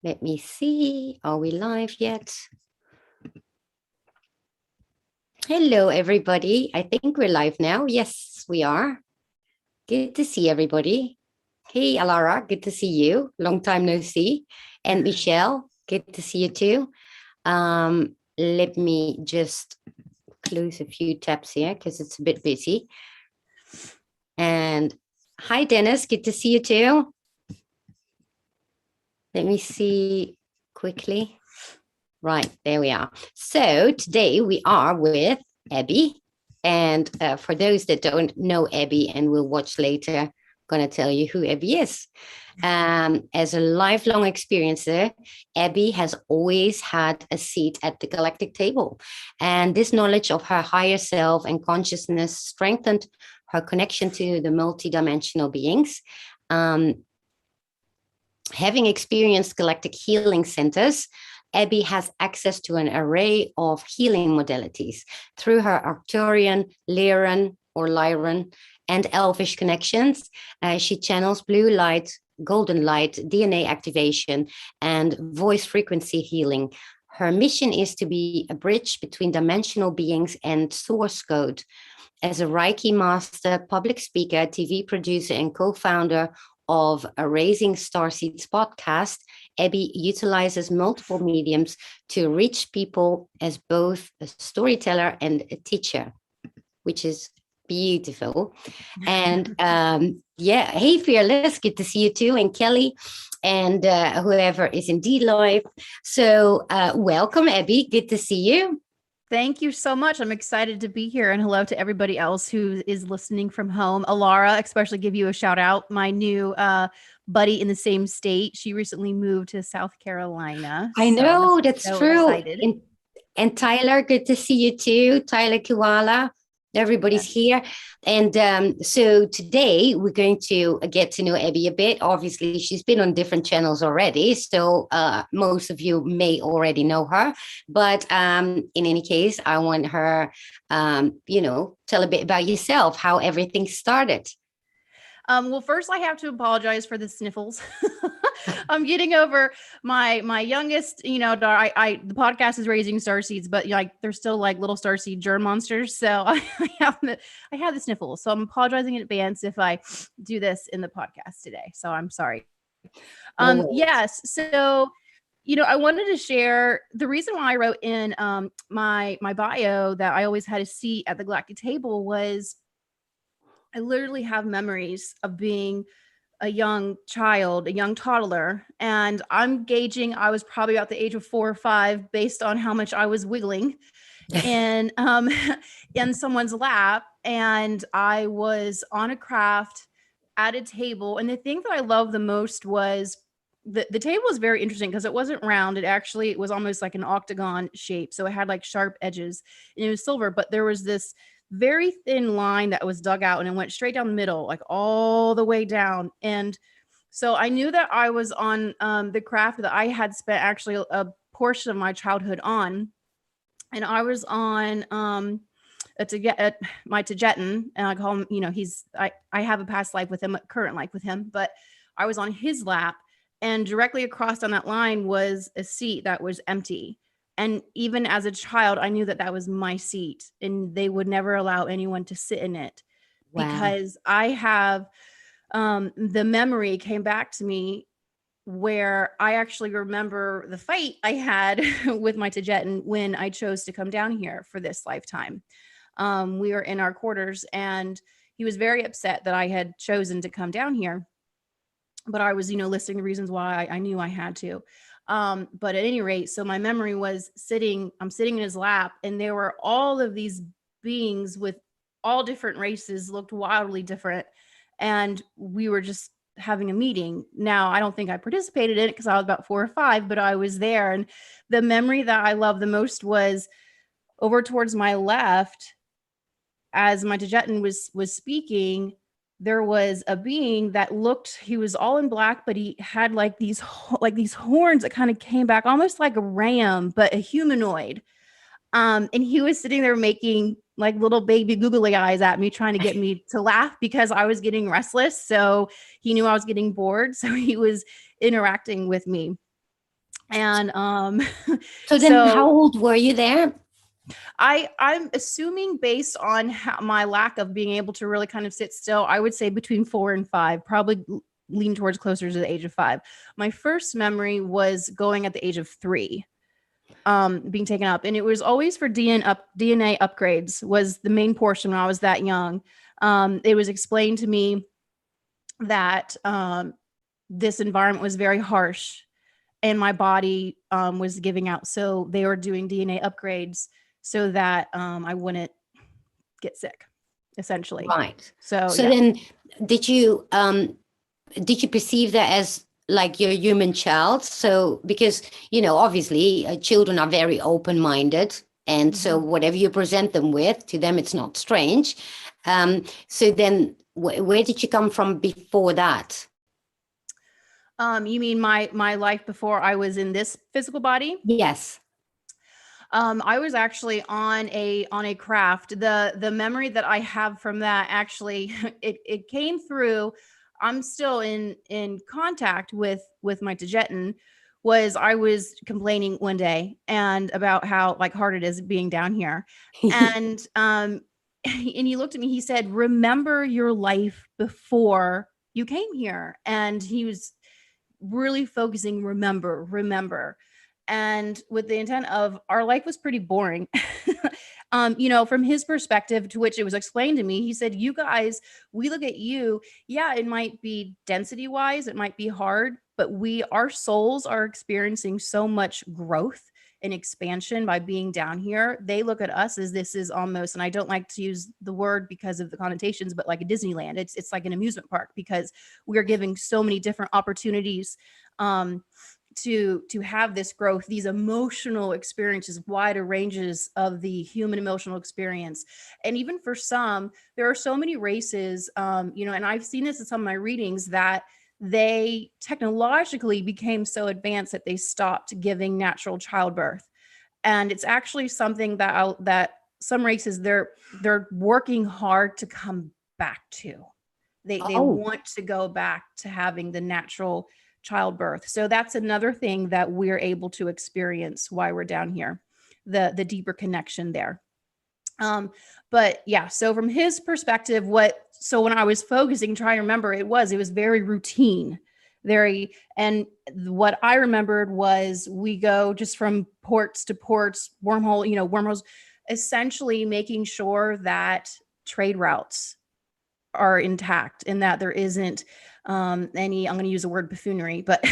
Let me see. Are we live yet? Hello, everybody. I think we're live now. Yes, we are. Good to see everybody. Hey, Alara, good to see you. Long time no see. And Michelle, good to see you too. Let me just close a few tabs here because it's a bit busy. And hi, Dennis. Good to see you too. Let me see quickly. Right, there we are. So today we are with Abby. And for those that don't know Abby and will watch later, I'm going to tell you who Abby is. As a lifelong experiencer, Abby has always had a seat at the galactic table. And this knowledge of her higher self and consciousness strengthened her connection to the multidimensional beings. Having experienced galactic healing centers, Abby has access to an array of healing modalities through her Arcturian, Lyran, and Elvish connections. She channels blue light, golden light, DNA activation, and voice frequency healing. Her mission is to be a bridge between dimensional beings and source code. As a Reiki Master, public speaker, TV producer, and co-founder of a Raising Starseeds podcast, Abby utilizes multiple mediums to reach people as both a storyteller and a teacher, which is beautiful. And hey, Fearless, good to see you too, and Kelly, and whoever is indeed live. So welcome, Abby. Good to see you. Thank you so much. I'm excited to be here, and hello to everybody else who is listening from home. Alara, especially give you a shout out. My new buddy in the same state. She recently moved to South Carolina. I know, that's so true. And Tyler, good to see you too. Tyler Koala. Everybody's here. And so today we're going to get to know Abby a bit. Obviously, she's been on different channels already, so most of you may already know her. But in any case, I want her, tell a bit about yourself, how everything started. Well, first I have to apologize for the sniffles. I'm getting over my youngest, the podcast is Raising Starseeds, but they're still like little starseed germ monsters. So I have the sniffles. So I'm apologizing in advance if I do this in the podcast today. So I'm sorry. Yes. So, I wanted to share the reason why I wrote in my bio that I always had a seat at the galactic table was I literally have memories of being a young child, a young toddler, and I'm gauging I was probably about the age of 4 or 5 based on how much I was wiggling in someone's lap, and I was on a craft at a table. And the thing that I loved the most was the table was very interesting because it wasn't round. It was almost like an octagon shape, so it had like sharp edges, and it was silver, but there was this very thin line that was dug out and it went straight down the middle, like all the way down. And so I knew that I was on the craft that I had spent actually a portion of my childhood on. And I was on my Tijetan, and I call him, I have a past life with him, a current life with him, but I was on his lap, and directly across on that line was a seat that was empty. And even as a child, I knew that that was my seat, and they would never allow anyone to sit in it. Wow. Because I have the memory came back to me where I actually remember the fight I had with my Tijetan when I chose to come down here for this lifetime. We were in our quarters, and he was very upset that I had chosen to come down here. But I was, listing the reasons why I knew I had to. But at any rate, so my memory was I'm sitting in his lap, and there were all of these beings with all different races, looked wildly different. And we were just having a meeting. Now, I don't think I participated in it because I was about 4 or 5, but I was there. And the memory that I love the most was over towards my left, as my Tijetan was speaking, there was a being that he was all in black, but he had like these horns that kind of came back almost like a ram, but a humanoid. And he was sitting there making like little baby googly eyes at me, trying to get me to laugh because I was getting restless. So he knew I was getting bored. So he was interacting with me. And So then how old were you there? I'm assuming based on my lack of being able to really kind of sit still, I would say between 4 and 5, probably lean towards closer to the age of 5. My first memory was going at the age of 3, being taken up, and it was always for DNA upgrades was the main portion when I was that young. It was explained to me that this environment was very harsh and my body was giving out. So they were doing DNA upgrades so that I wouldn't get sick, essentially. Right. So So yeah. then did you perceive that as like your human child? So because, obviously children are very open-minded. And so whatever you present them with, to them, it's not strange. So then where did you come from before that? You mean my life before I was in this physical body? Yes. I was actually on a craft. The memory that I have from that actually it came through. I'm still in contact with my Tijetan. Was I was complaining one day and about how like hard it is being down here, and and he looked at me. He said, "Remember your life before you came here," and he was really focusing, remember, and with the intent of our life was pretty boring. From his perspective, to which it was explained to me, he said, "You guys, we look at you, yeah, it might be density wise, it might be hard, but our souls are experiencing so much growth and expansion by being down here. They look at us as this is almost," and I don't like to use the word because of the connotations, but like a Disneyland. It's like an amusement park because we're giving so many different opportunities to have this growth, these emotional experiences, wider ranges of the human emotional experience. And even for some, there are so many races, and I've seen this in some of my readings, that they technologically became so advanced that they stopped giving natural childbirth. And it's actually something that some races, they're working hard to come back to. They want to go back to having the natural childbirth. So that's another thing that we're able to experience while we're down here, the deeper connection there. But yeah, so from his perspective, so when I was focusing, trying to remember, it was very routine, and what I remembered was we go just from ports to ports, wormholes, essentially making sure that trade routes are intact and that there isn't any, I'm going to use the word buffoonery, but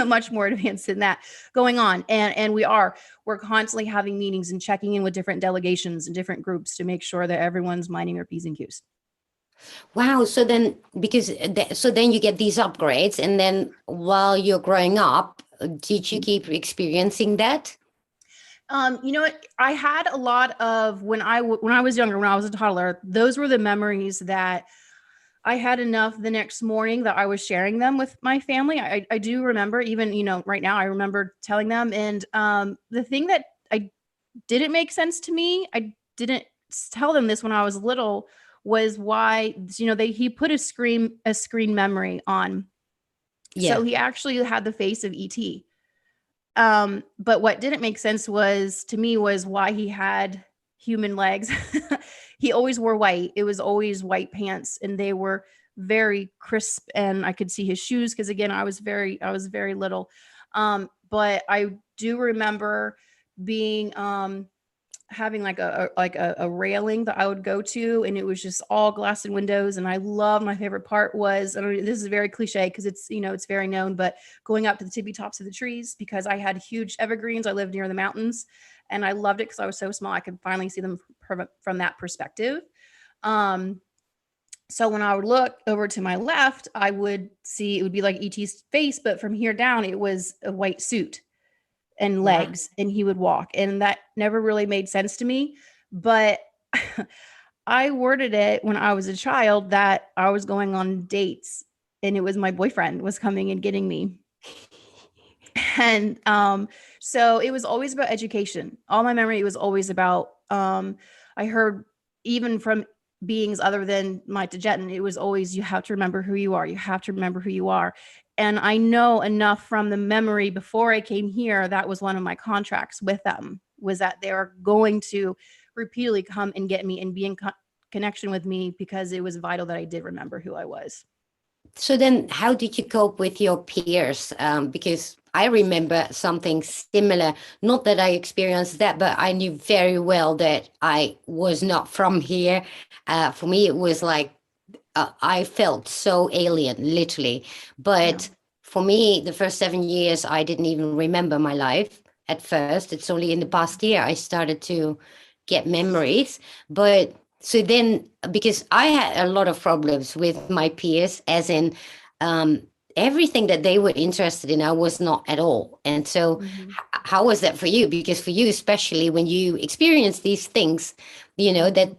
much more advanced than that going on. And we're constantly having meetings and checking in with different delegations and different groups to make sure that everyone's minding their P's and Q's. Wow. So then, so then you get these upgrades, and then while you're growing up, did you keep experiencing that? You know what? I had a lot of when I was younger, when I was a toddler, those were the memories that I had enough the next morning that I was sharing them with my family. I do remember, even, right now, I remember telling them. And the thing that I didn't make sense to me, I didn't tell them this when I was little, was why, he put a screen memory on. Yeah. So he actually had the face of ET. But what didn't make sense to me was why he had human legs. He always wore white. It was always white pants, and they were very crisp, and I could see his shoes because, again, I was very little. But I do remember being having like a railing that I would go to, and it was just all glass and windows. And my favorite part was, this is very cliche because it's very known, but going up to the tippy tops of the trees, because I had huge evergreens. I lived near the mountains, and I loved it because I was so small. I could finally see them from that perspective. So when I would look over to my left, I would see it would be like ET's face, but from here down, it was a white suit and legs, and he would walk. And that never really made sense to me. But I worded it when I was a child that I was going on dates, and it was my boyfriend was coming and getting me. And so it was always about education. All my memory was always about, I heard even from beings other than my Tijetan, it was always, you have to remember who you are. You have to remember who you are. And I know enough from the memory before I came here, that was one of my contracts with them, was that they were going to repeatedly come and get me and be in connection with me, because it was vital that I did remember who I was. So then how did you cope with your peers? Because I remember something similar, not that I experienced that, but I knew very well that I was not from here. For me, it was like, I felt so alien, literally. But for me, the first 7 years, I didn't even remember my life at first. It's only in the past year I started to get memories. But so then, because I had a lot of problems with my peers, as in um, everything that they were interested in, I was not at all. And so, how was that for you? Because for you, especially when you experience these things, that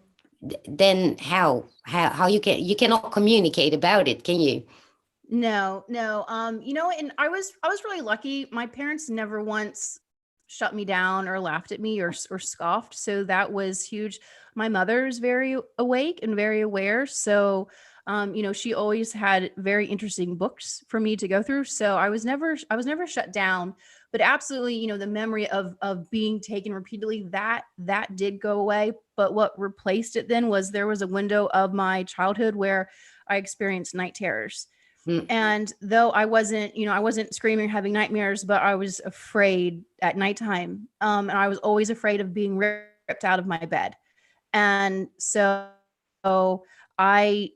then how you cannot communicate about it, can you? No. And I was really lucky. My parents never once shut me down or laughed at me or scoffed. So that was huge. My mother's very awake and very aware. So, she always had very interesting books for me to go through. So I was never shut down, but absolutely, the memory of being taken repeatedly, that did go away. But what replaced it then was, there was a window of my childhood where I experienced night terrors. And though I wasn't screaming or having nightmares, but I was afraid at nighttime. And I was always afraid of being ripped out of my bed. And so I,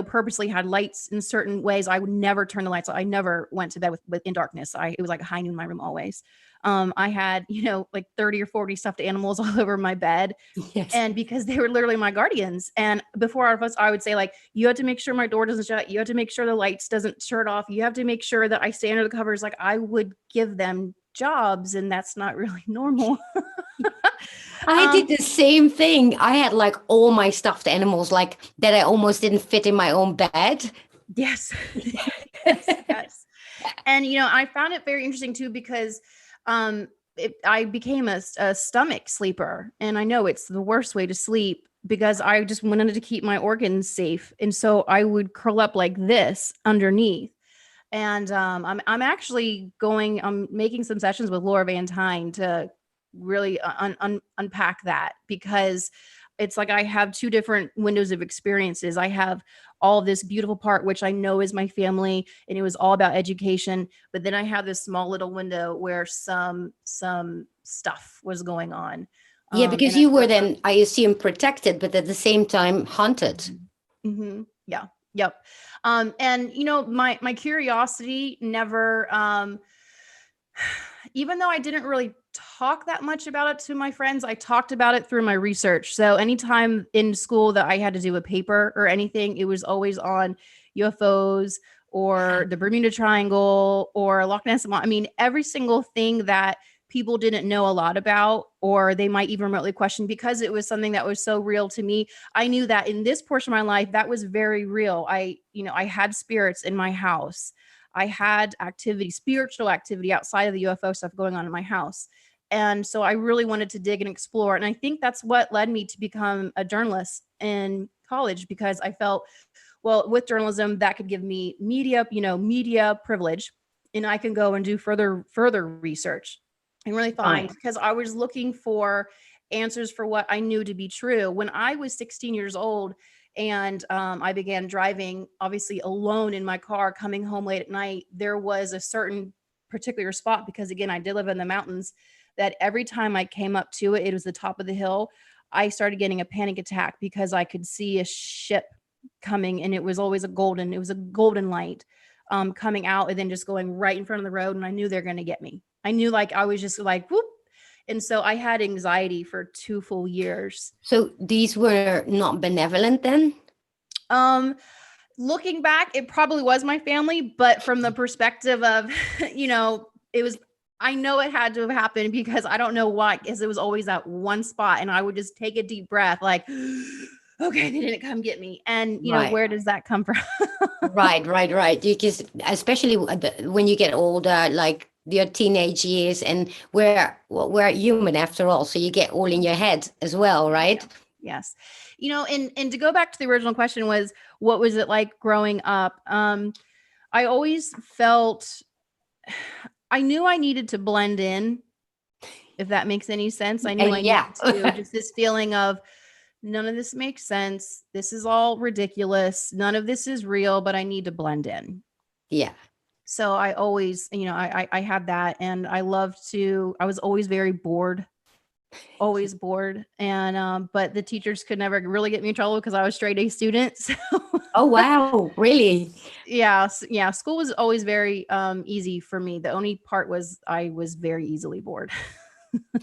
purposely had lights in certain ways. I would never turn the lights on. I never went to bed with in darkness. It was like high noon in my room always. I had, like 30 or 40 stuffed animals all over my bed. Yes. And because they were literally my guardians. And before our fuss, I would say, like, you have to make sure my door doesn't shut. You have to make sure the lights doesn't shut off. You have to make sure that I stay under the covers. Like, I would give them jobs, and that's not really normal. I did the same thing. I had like all my stuffed animals, like that I almost didn't fit in my own bed. Yes. yes. And, I found it very interesting too, because I became a stomach sleeper. And I know it's the worst way to sleep, because I just wanted to keep my organs safe. And so I would curl up like this underneath. And I'm actually I'm making some sessions with Laura Van Tyne to really unpack that, because it's like I have two different windows of experiences. I have all this beautiful part, which I know is my family, and it was all about education. But then I have this small little window where some stuff was going on. Yeah, because you were then, I assume, protected, but at the same time haunted. Mm-hmm. Yeah. Yep. And my curiosity never, even though I didn't really talk that much about it to my friends, I talked about it through my research. So anytime in school that I had to do a paper or anything, it was always on UFOs or the Bermuda Triangle or Loch Ness. I mean, every single thing that people didn't know a lot about, or they might even remotely question, because it was something that was so real to me. I knew that in this portion of my life, that was very real. I had spirits in my house. I had spiritual activity outside of the UFO stuff going on in my house. And so I really wanted to dig and explore. And I think that's what led me to become a journalist in college, because I felt, well, with journalism, that could give me media privilege, and I can go and do further research and really find, because I was looking for answers for what I knew to be true. When I was 16 years old, and I began driving, obviously alone in my car, coming home late at night, there was a certain particular spot, because again, I did live in the mountains, that every time I came up to it, it was the top of the hill, I started getting a panic attack, because I could see a ship coming, and it was always a golden light coming out, and then just going right in front of the road. And I knew they're going to get me. I knew, like, I was just like, whoop. And so I had anxiety for 2 full years. So these were not benevolent then? Looking back, it probably was my family, but from the perspective of, it was, I know it had to have happened, because I don't know why, because it was always that one spot, and I would just take a deep breath, like, okay, they didn't come get me. And, where does that come from? Right. Because especially when you get older, like your teenage years, and we're human after all. So you get all in your head as well, right? Yeah. Yes. And to go back to the original question was, what was it like growing up? I always felt, I knew I needed to blend in, if that makes any sense. I knew I Yeah. needed to, just this feeling of none of this makes sense. This is all ridiculous. None of this is real, but I need to blend in. Yeah. So I always, I had that, and I was always very bored, always bored. And, but the teachers could never really get me in trouble because I was straight A student. So Oh, wow. Really? yeah. School was always very easy for me. The only part was I was very easily bored.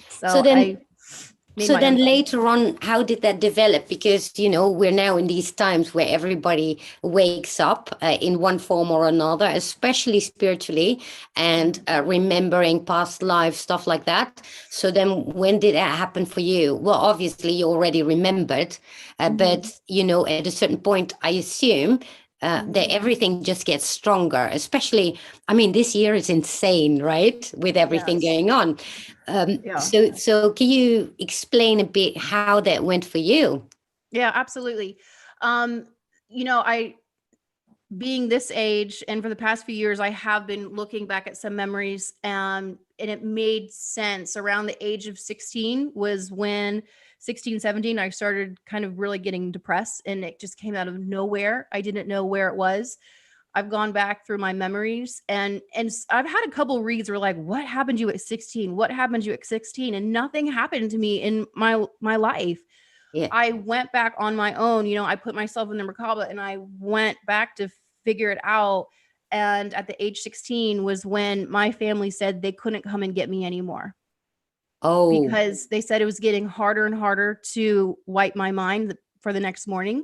So So I then, made my own fun. later on, how did that develop? Because, we're now in these times where everybody wakes up in one form or another, especially spiritually, and remembering past lives, stuff like that. So then when did that happen for you? Well, obviously you already remembered, but, at a certain point, I assume that everything just gets stronger, especially, I mean, this year is insane, right? With everything Yes. going on. Yeah. So can you explain a bit how that went for you? Yeah, absolutely. Um, I being this age and for the past few years, I have been looking back at some memories, and it made sense. Around the age of 16 was when 16, 17, I started kind of really getting depressed, and it just came out of nowhere. I didn't know where it was. I've gone back through my memories, and I've had a couple reads where like, what happened to you at 16? What happened to you at 16? And nothing happened to me in my life. Yeah. I went back on my own. I put myself in the Merkaba and I went back to figure it out. And at the age 16 was when my family said they couldn't come and get me anymore Oh, because they said it was getting harder and harder to wipe my mind for the next morning,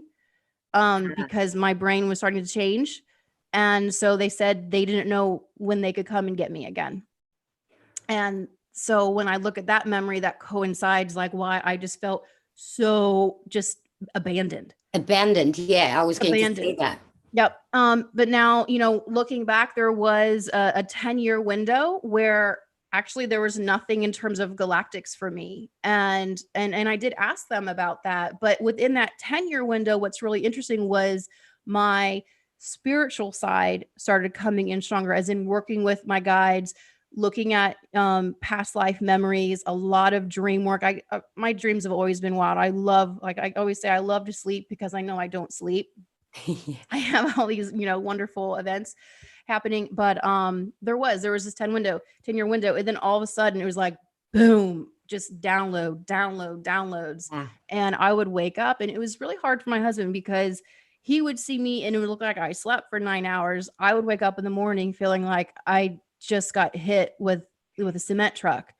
because my brain was starting to change. And so they said they didn't know when they could come and get me again. And so when I look at that memory, that coincides like why I just felt so just abandoned. abandoned. Yeah, I was going to say Abandoned. that. Yep. But now, looking back, there was a 10-year window where actually there was nothing in terms of galactics for me. And I did ask them about that. But within that 10-year window, what's really interesting was my spiritual side started coming in stronger, as in working with my guides, looking at past life memories, a lot of dream work. My dreams have always been wild. Like I always say, I love to sleep because I know I don't sleep. I have all these, wonderful events happening. But there was this 10-year window. And then all of a sudden it was like, boom, just downloads. Yeah. And I would wake up, and it was really hard for my husband because he would see me and it would look like I slept for 9 hours. I would wake up in the morning feeling like I just got hit with a cement truck.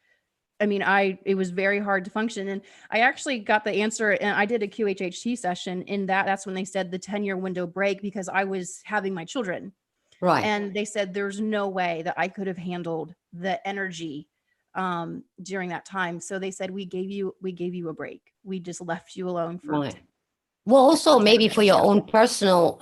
I mean, it was very hard to function. And I actually got the answer, and I did a QHHT session in that's when they said the 10-year window break, because I was having my children. Right. And they said there's no way that I could have handled the energy during that time. So they said, we gave you a break. We just left you alone for Right. Well, also maybe for your Yeah. own personal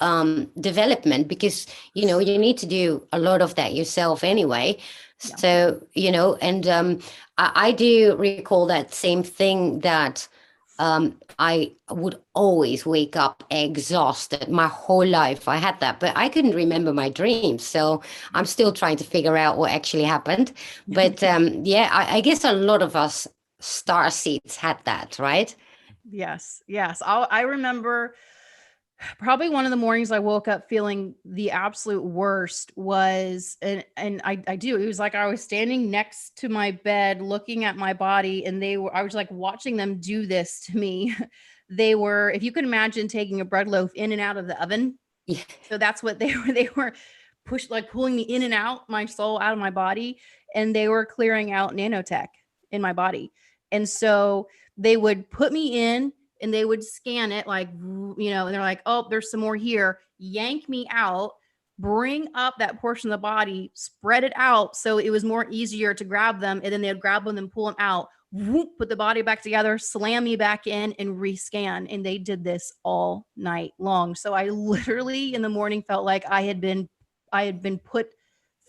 development, because you need to do a lot of that yourself anyway. Yeah. So and I do recall that same thing, that I would always wake up exhausted my whole life. I had that, but I couldn't remember my dreams, so I'm still trying to figure out what actually happened. But yeah, I guess a lot of us starseeds had that, right? Yes. I remember probably one of the mornings I woke up feeling the absolute worst was, and I do, it was like I was standing next to my bed looking at my body, and I was like watching them do this to me. They were, if you could imagine taking a bread loaf in and out of the oven. Yeah. So that's what they were like pulling me in and out, my soul out of my body, and they were clearing out nanotech in my body. And so they would put me in and they would scan it like, and they're like, oh, there's some more here, yank me out, bring up that portion of the body, spread it out so it was more easier to grab them, and then they'd grab them and pull them out, whoop, put the body back together, slam me back in, and rescan. And they did this all night long. So I literally in the morning felt like I had been put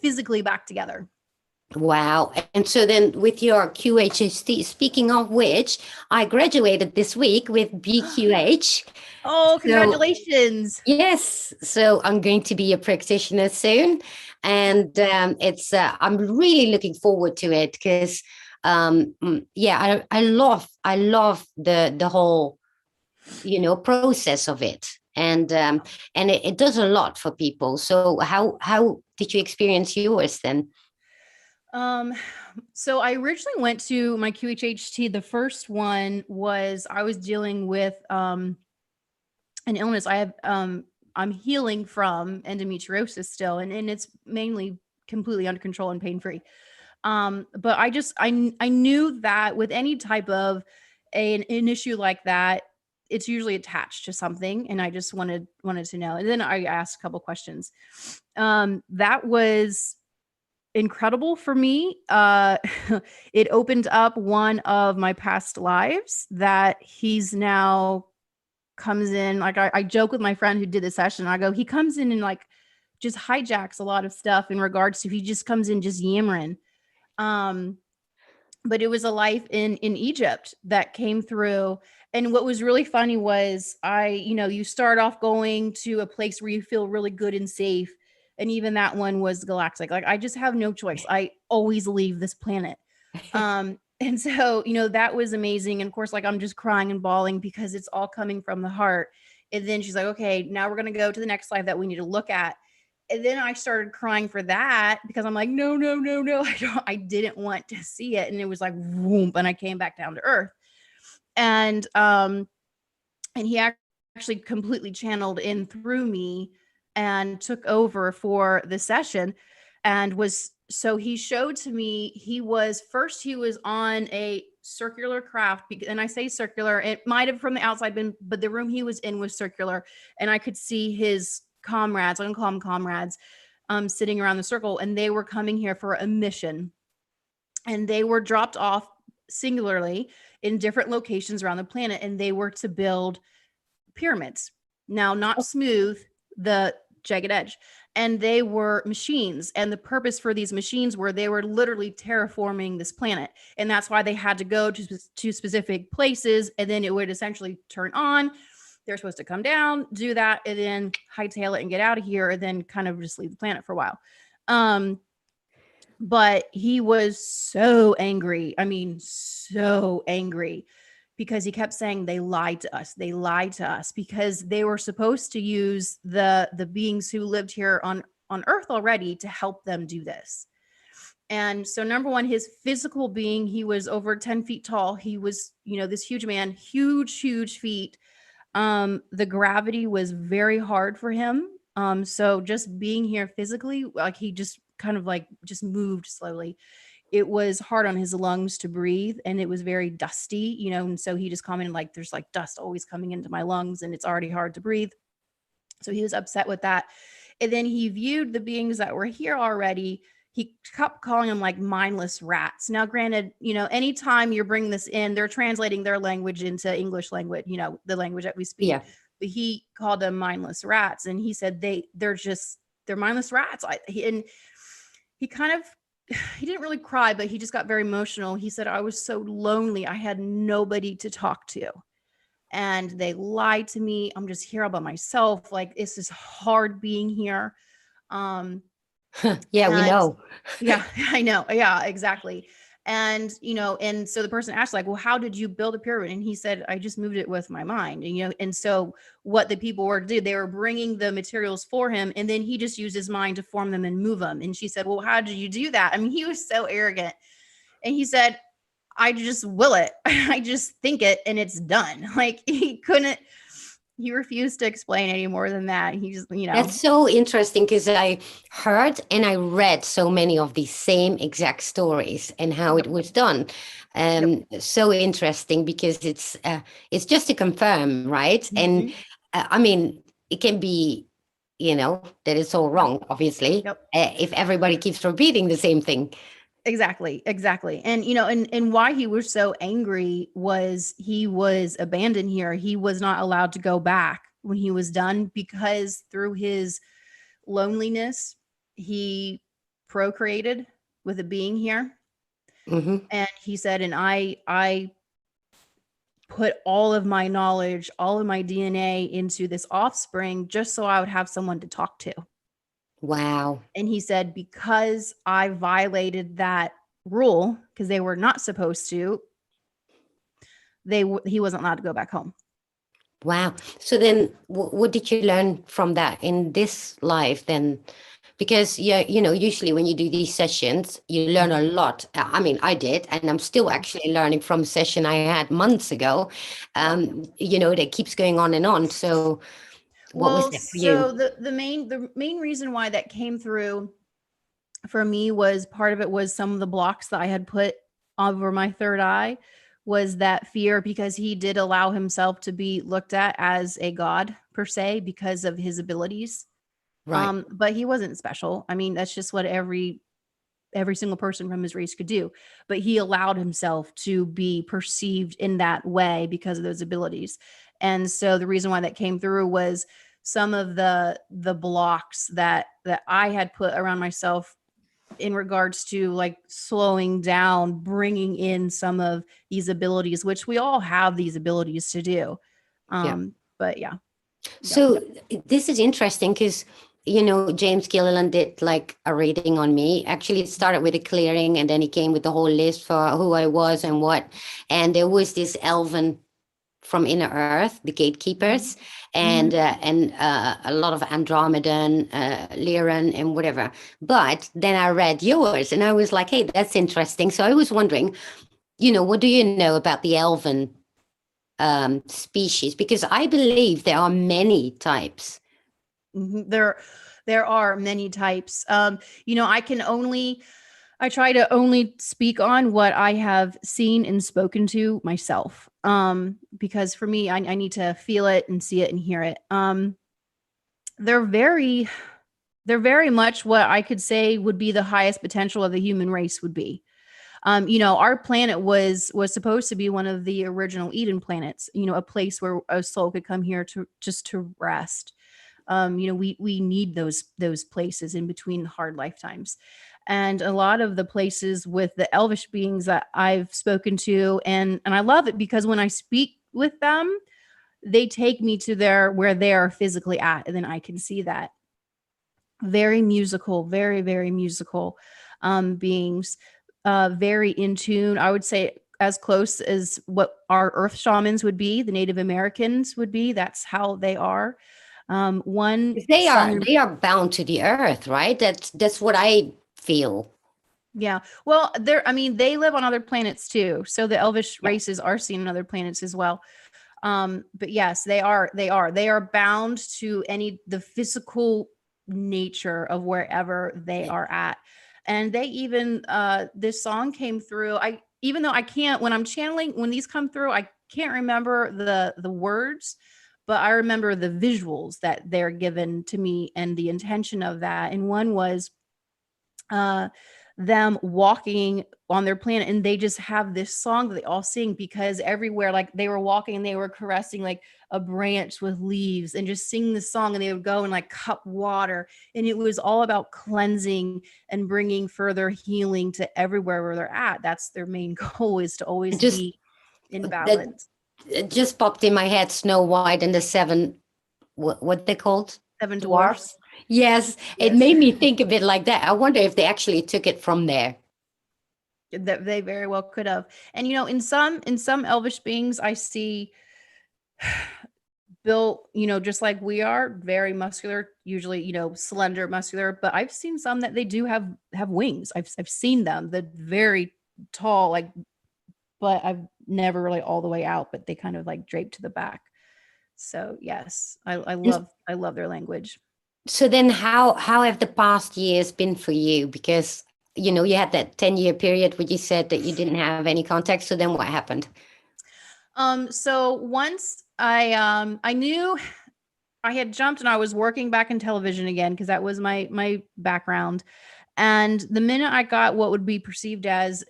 physically back together. Wow. And so then with your QHST, speaking of which, I graduated this week with BQH. Oh, So congratulations. yes, so I'm going to be a practitioner soon. And I'm really looking forward to it because yeah, I love the whole, process of it. And it does a lot for people. So how did you experience yours then? Um, so I originally went to my QHHT. The first one was I was dealing with an illness. I'm healing from endometriosis still, and it's mainly completely under control and pain free. But I knew that with any type of an issue like that, it's usually attached to something, and I just wanted to know. And then I asked a couple questions. That was incredible for me. It opened up one of my past lives that he's now comes in. Like I joke with my friend who did the session. I go, he comes in and like just hijacks a lot of stuff in regards to, he just comes in just yammering. Um, but it was a life in Egypt that came through. And what was really funny was you start off going to a place where you feel really good and safe. And even that one was galactic. Like I just have no choice. I always leave this planet. And so, that was amazing. And of course, like I'm just crying and bawling because it's all coming from the heart. And then she's like, okay, now we're going to go to the next life that we need to look at. And then I started crying for that because I'm like, no, no, no, no. I didn't want to see it. And it was like, whoom, and I came back down to earth. And he actually completely channeled in through me and took over for the session and so he showed to me, he was on a circular craft. And I say circular, it might have from the outside been, but the room he was in was circular. And I could see his comrades, I'm gonna call them comrades, sitting around the circle, and they were coming here for a mission. And they were dropped off singularly in different locations around the planet, and they were to build pyramids. Now, not smooth, the jagged edge. And they were machines. And the purpose for these machines were they were literally terraforming this planet. And that's why they had to go to specific places. And then it would essentially turn on. They're supposed to come down, do that, and then hightail it and get out of here, and then kind of just leave the planet for a while. But he was so angry. I mean, so angry, because he kept saying they lied to us. They lied to us because they were supposed to use the beings who lived here on Earth already to help them do this. And so, number one, his physical being, he was over 10 feet tall. He was, this huge man, huge feet. The gravity was very hard for him. So just being here physically, like he just kind of like just moved slowly. It was hard on his lungs to breathe, and it was very dusty, and so he just commented like, there's like dust always coming into my lungs and it's already hard to breathe. So he was upset with that. And then he viewed the beings that were here already. He kept calling them like mindless rats. Now, granted, anytime you're bringing this in, they're translating their language into English language, the language that we speak. Yeah. But he called them mindless rats. And he said they're mindless rats. And he kind of, he didn't really cry, but he just got very emotional. He said, I was so lonely. I had nobody to talk to. And they lied to me. I'm just here all by myself. Like, this is hard being here. Yeah, we know. Yeah, I know. Yeah, exactly. And, and so the person asked like, well, how did you build a pyramid? And he said, I just moved it with my mind. And, and so what the people were doing, they were bringing the materials for him. And then he just used his mind to form them and move them. And she said, well, how did you do that? I mean, he was so arrogant. And he said, I just will it. I just think it and it's done. Like he refused to explain any more than that. He just, That's so interesting because I heard and I read so many of these same exact stories and how it was done. So interesting because it's just to confirm, right? Mm-hmm. And I mean, it can be, that it's all wrong, obviously, if everybody keeps repeating the same thing. Exactly. And, and why he was so angry was he was abandoned here. He was not allowed to go back when he was done because through his loneliness, he procreated with a being here. Mm-hmm. And he said, and I put all of my knowledge, all of my DNA into this offspring just so I would have someone to talk to. Wow. And he said, because I violated that rule, because they were not supposed to, he wasn't allowed to go back home. Wow. So then what did you learn from that in this life then? Because yeah, usually when you do these sessions, you learn a lot. I mean, I did, and I'm still actually learning from a session I had months ago. That keeps going on and on. So what was Well, that for so you? the main reason why that came through for me was, part of it was some of the blocks that I had put over my third eye, was that fear, because he did allow himself to be looked at as a god per se because of his abilities. Right. But he wasn't special. I mean, that's just what every single person from his race could do. But he allowed himself to be perceived in that way because of those abilities. And so the reason why that came through was some of the blocks that I had put around myself in regards to like slowing down, bringing in some of these abilities, which we all have these abilities to do. Yeah. But yeah. So this is interesting because, James Gilliland did like a reading on me. Actually, it started with a clearing and then he came with the whole list for who I was and what. And there was this elven from Inner Earth, the gatekeepers, and a lot of Andromedan, Lyran, and whatever. But then I read yours and I was like, hey, that's interesting. So I was wondering, what do you know about the elven species? Because I believe there are many types. There are many types. I try to only speak on what I have seen and spoken to myself. Because for me, I need to feel it and see it and hear it. They're very much what I could say would be the highest potential of the human race would be. Our planet was supposed to be one of the original Eden planets, a place where a soul could come here to rest. We need those places in between hard lifetimes. And a lot of the places with the elvish beings that I've spoken to, and I love it because when I speak with them, they take me to where they are physically at, and then I can see that. Very musical, very, very musical beings, very in tune. I would say as close as what our earth shamans would be, the Native Americans would be. That's how they are. One They are song. they are bound to the earth, right? That's what I feel. Yeah. Well, they live on other planets too. So the elvish Yeah. races are seen on other planets as well. But yes, they are bound to the physical nature of wherever they are at. And they even, this song came through. Even though I can't, when I'm channeling, when these come through, I can't remember the words, but I remember the visuals that they're given to me and the intention of that. And one was, them walking on their planet, and they just have this song that they all sing, because everywhere, like they were walking and they were caressing like a branch with leaves and just sing the song, and they would go and like cup water, and it was all about cleansing and bringing further healing to everywhere where they're at. That's their main goal, is to always Just be in that balance. it just popped in my head, Snow White and the seven, what they called? Seven Dwarfs. dwarfs. Yes, it Yes. made me think a bit like that. I wonder if they actually took it from there. That they very well could have. And in some elvish beings, I see built, just like we are, very muscular, usually, slender, muscular. But I've seen some that they do have wings. I've seen them, that very tall, like, but I've never really all the way out, but they kind of like drape to the back. So yes, I love their language. So then how have the past years been for you? Because you had that 10-year period where you said that you didn't have any contact. So then what happened? So once I knew I had jumped and I was working back in television again, because that was my background. And the minute I got what would be perceived as,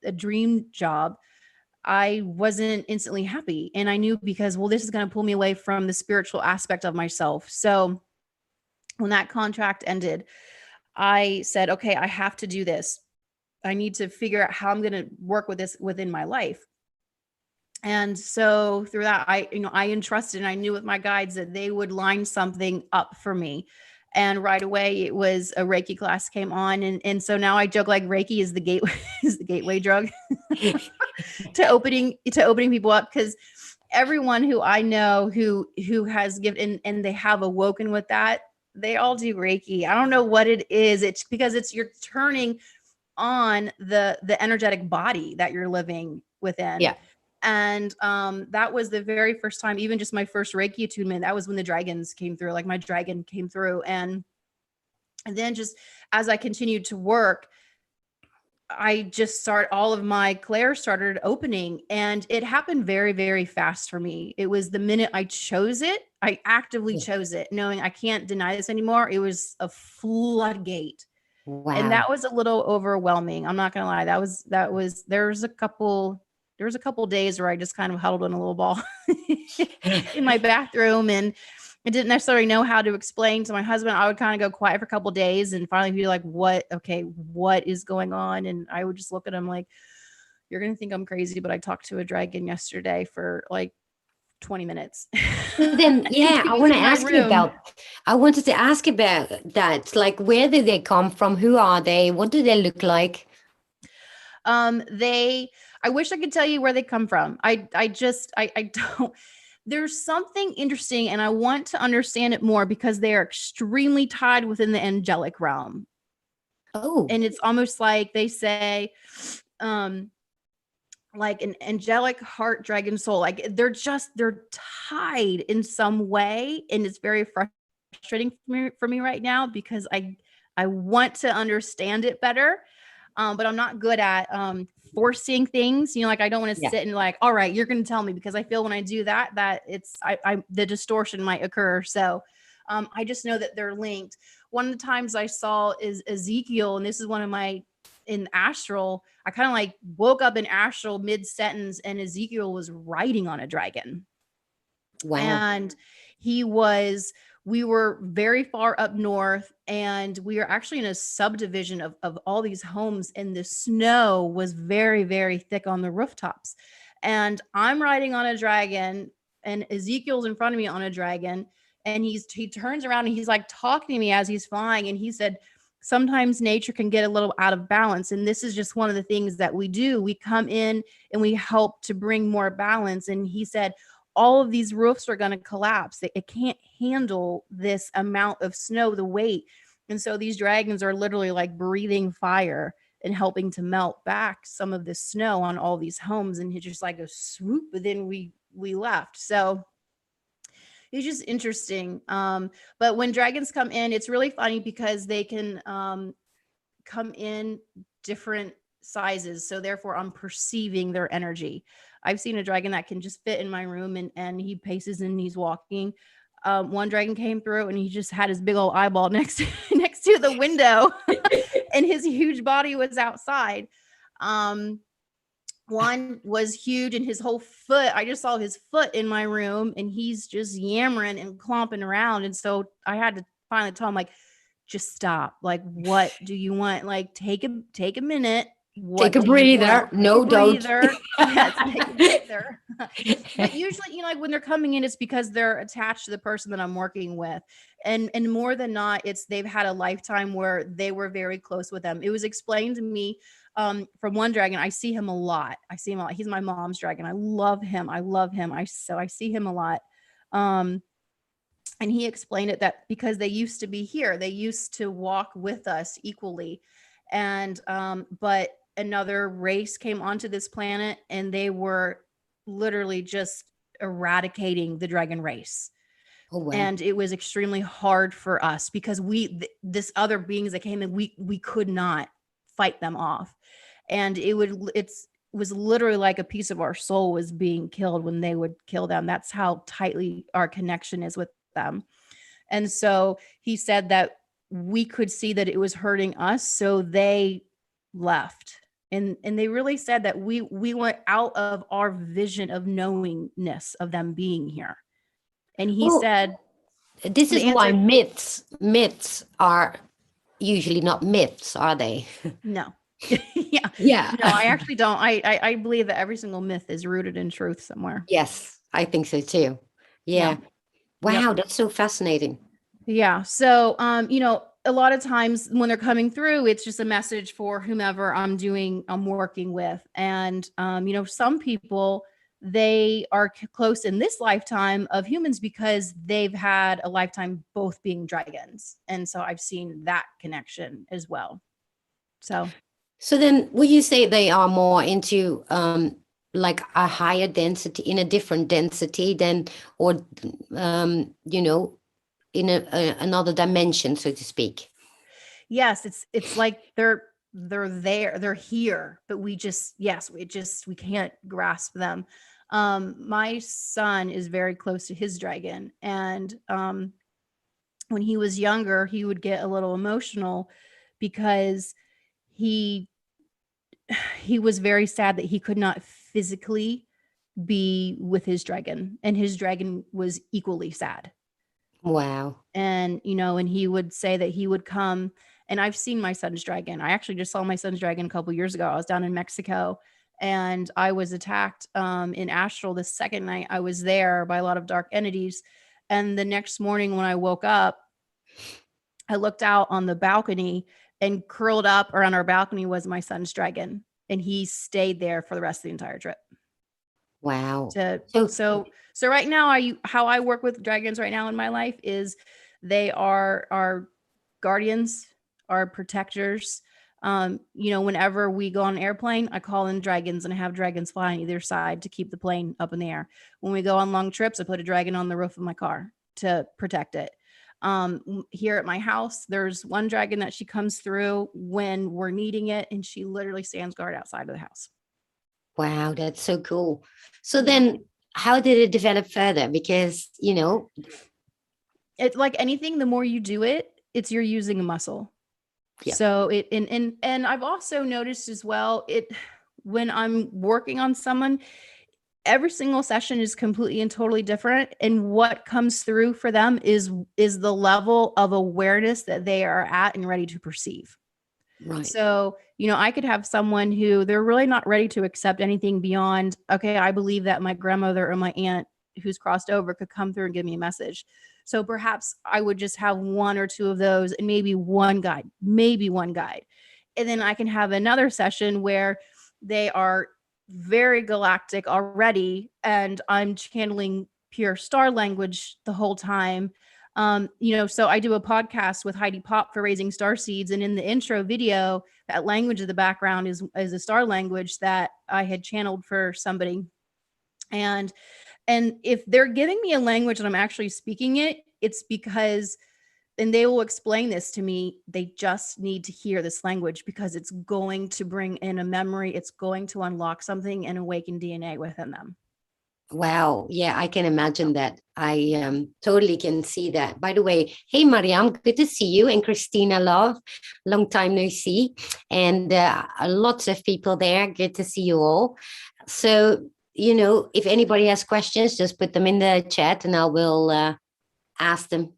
a dream job, I wasn't instantly happy. And I knew, because, well, this is going to pull me away from the spiritual aspect of myself. So when that contract ended, I said, okay, I have to do this. I need to figure out how I'm going to work with this within my life. And so through that, I entrusted, and I knew with my guides that they would line something up for me. And right away it was a Reiki class came on. And so now I joke like Reiki is the gateway, is the gateway drug to opening people up. Cause everyone who I know who has given, and they have awoken with that, they all do Reiki. I don't know what it is. It's because you're turning on the energetic body that you're living within. Yeah. And that was the very first time, even just my first Reiki attunement, that was when the dragons came through, like my dragon came through. And then just as I continued to work, all of my clairs started opening, and it happened very, very fast for me. It was the minute I chose it, I actively chose it, knowing I can't deny this anymore. It was a floodgate. Wow. And that was a little overwhelming. I'm not going to lie. There was a couple days where I just kind of huddled in a little ball in my bathroom, and I didn't necessarily know how to explain to my husband. I would kind of go quiet for a couple days and finally be like, what is going on? And I would just look at him like, you're going to think I'm crazy, but I talked to a dragon yesterday for like 20 minutes. Then, yeah, I wanted to ask about that. Like, where did they come from? Who are they? What do they look like? I wish I could tell you where they come from. I don't. There's something interesting, and I want to understand it more because they are extremely tied within the angelic realm. Oh. And it's almost like they say, like an angelic heart dragon soul. Like they're tied in some way, and it's very frustrating for me right now because I want to understand it better. But I'm not good at forcing things, like I don't want to sit and like, all right, you're going to tell me, because I feel when I do that it's the distortion might occur. So I just know that they're linked. One of the times I saw is Ezekiel, and this is one of my, in astral, I kind of like woke up in astral mid sentence, and Ezekiel was riding on a dragon. Wow. And we were very far up north, and we were actually in a subdivision of all these homes, and the snow was very, very thick on the rooftops. And I'm riding on a dragon, and Ezekiel's in front of me on a dragon, and he turns around and he's like talking to me as he's flying. And he said, sometimes nature can get a little out of balance. And this is just one of the things that we do. We come in and we help to bring more balance. And he said, all of these roofs are going to collapse. It can't handle this amount of snow, the weight. And so these dragons are literally like breathing fire and helping to melt back some of the snow on all these homes. And it's just like a swoop, but then we left. So it's just interesting. But when dragons come in, it's really funny because they can come in different sizes. So therefore I'm perceiving their energy. I've seen a dragon that can just fit in my room, and he paces and he's walking. One dragon came through and he just had his big old eyeball next to the window and his huge body was outside. One was huge, and his whole foot, I just saw his foot in my room, and he's just yammering and clomping around. And so I had to finally tell him, like, just stop. Like, what do you want? Like, take a minute. Take a breather. No, don't. Yes, take a breather. But usually, like when they're coming in, it's because they're attached to the person that I'm working with. And more than not, they've had a lifetime where they were very close with them. It was explained to me from one dragon. I see him a lot. He's my mom's dragon. I love him. I see him a lot. And he explained it that because they used to be here, they used to walk with us equally. And, but another race came onto this planet, and they were literally just eradicating the dragon race. Oh, wow. And it was extremely hard for us because this other beings that came in, we could not fight them off. And it was literally like a piece of our soul was being killed when they would kill them. That's how tightly our connection is with them. And so he said that we could see that it was hurting us. So they left. And they really said that we went out of our vision of knowingness of them being here. And he said, this is why myths are usually not myths, are they? No. Yeah. Yeah. No, I actually don't. I believe that every single myth is rooted in truth somewhere. Yes, I think so too. Yeah. Yeah. Yep. Wow, that's so fascinating. Yeah. So, a lot of times when they're coming through, it's just a message for whomever I'm working with. And, some people, they are close in this lifetime of humans because they've had a lifetime both being dragons. And so I've seen that connection as well. So, So then would you say they are more into like a higher density, in a different density than, or in another dimension, so to speak? yes, it's like they're there, they're here, but we can't grasp them. My son is very close to his dragon, and when he was younger, he would get a little emotional because he he was very sad that he could not physically be with his dragon, and his dragon was equally sad. Wow. And he would say that he would come, and I've seen my son's dragon. I actually just saw my son's dragon a couple years ago. I was down in Mexico, and I was attacked in astral the second night I was there by a lot of dark entities. And the next morning when I woke up, I looked out on the balcony, and curled up around our balcony was my son's dragon, and he stayed there for the rest of the entire trip. Wow. So right now, how I work with dragons right now in my life is they are our guardians, our protectors. Whenever we go on an airplane, I call in dragons, and I have dragons fly on either side to keep the plane up in the air. When we go on long trips, I put a dragon on the roof of my car to protect it. Here at my house, there's one dragon that she comes through when we're needing it, and she literally stands guard outside of the house. Wow, that's so cool. So then how did it develop further? Because, It's like anything, the more you do it, you're using a muscle. Yeah. So and I've also noticed as well, when I'm working on someone, every single session is completely and totally different. And what comes through for them is the level of awareness that they are at and ready to perceive. Right. So, I could have someone who they're really not ready to accept anything beyond, okay, I believe that my grandmother or my aunt who's crossed over could come through and give me a message. So perhaps I would just have one or two of those, and maybe one guide. And then I can have another session where they are very galactic already, and I'm channeling pure star language the whole time. So I do a podcast with Heidi Pop for Raising Starseeds, and in the intro video, that language of the background is a star language that I had channeled for somebody. And if they're giving me a language and I'm actually speaking it, it's because, and they will explain this to me, they just need to hear this language because it's going to bring in a memory. It's going to unlock something and awaken DNA within them. Wow. Yeah, I can imagine that. I totally can see that. By the way, hey, Mariam, good to see you. And Christina Love, long time no see. And lots of people there. Good to see you all. So, if anybody has questions, just put them in the chat and I will ask them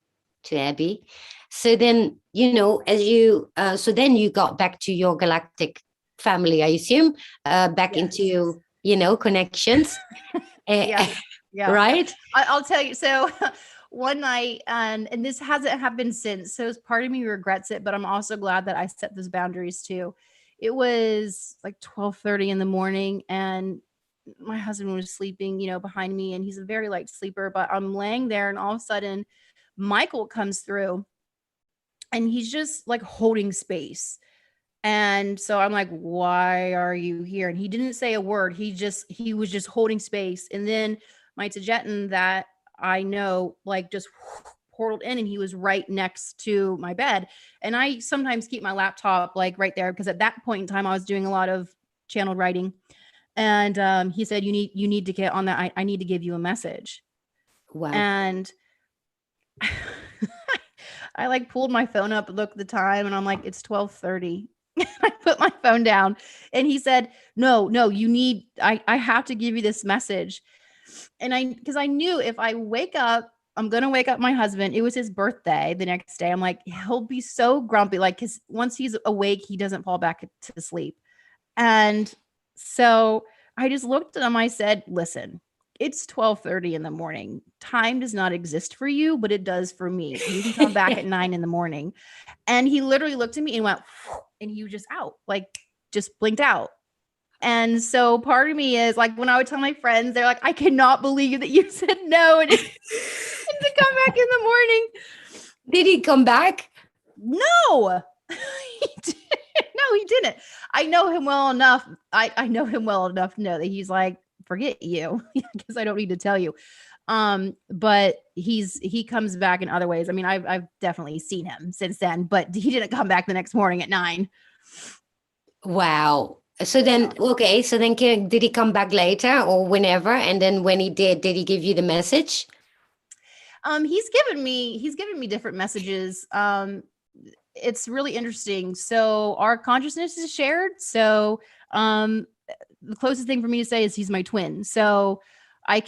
to Abby. So then, so then you got back to your galactic family, I assume, back into, connections. Yeah. Right. I'll tell you. So one night, and this hasn't happened since. So part of me regrets it, but I'm also glad that I set those boundaries too. It was like 12:30 in the morning, and my husband was sleeping, behind me, and he's a very light sleeper, but I'm laying there, and all of a sudden Michael comes through, and he's just like holding space. And so I'm like, why are you here? And he didn't say a word. He was just holding space. And then my Tijetan that I know, like, just portaled in, and he was right next to my bed. And I sometimes keep my laptop like right there, because at that point in time, I was doing a lot of channeled writing. And he said, you need to get on that. I need to give you a message. Wow. And I like pulled my phone up, looked at the time, and I'm like, it's 12:30. I put my phone down, and he said, no, I have to give you this message. And because I knew if I wake up I'm going to wake up my husband. It was his birthday the next day. I'm like, he'll be so grumpy. Like, cause once he's awake, he doesn't fall back to sleep. And so I just looked at him. I said, listen, it's 12:30 in the morning. Time does not exist for you, but it does for me. You can come back at 9 in the morning. And he literally looked at me and went, and he was just out, like just blinked out. And so part of me is like, when I would tell my friends, they're like, I cannot believe that you said no and to come back in the morning. Did he come back? No, he didn't. No, he didn't. I know him well enough. I know him well enough to know that he's like, forget you, because I don't need to tell you. But he comes back in other ways. I mean, I've definitely seen him since then, but he didn't come back the next morning at 9. Wow. So then, okay. So then did he come back later or whenever? And then when he did he give you the message? He's given me different messages. It's really interesting. So our consciousness is shared. So, the closest thing for me to say is he's my twin. So I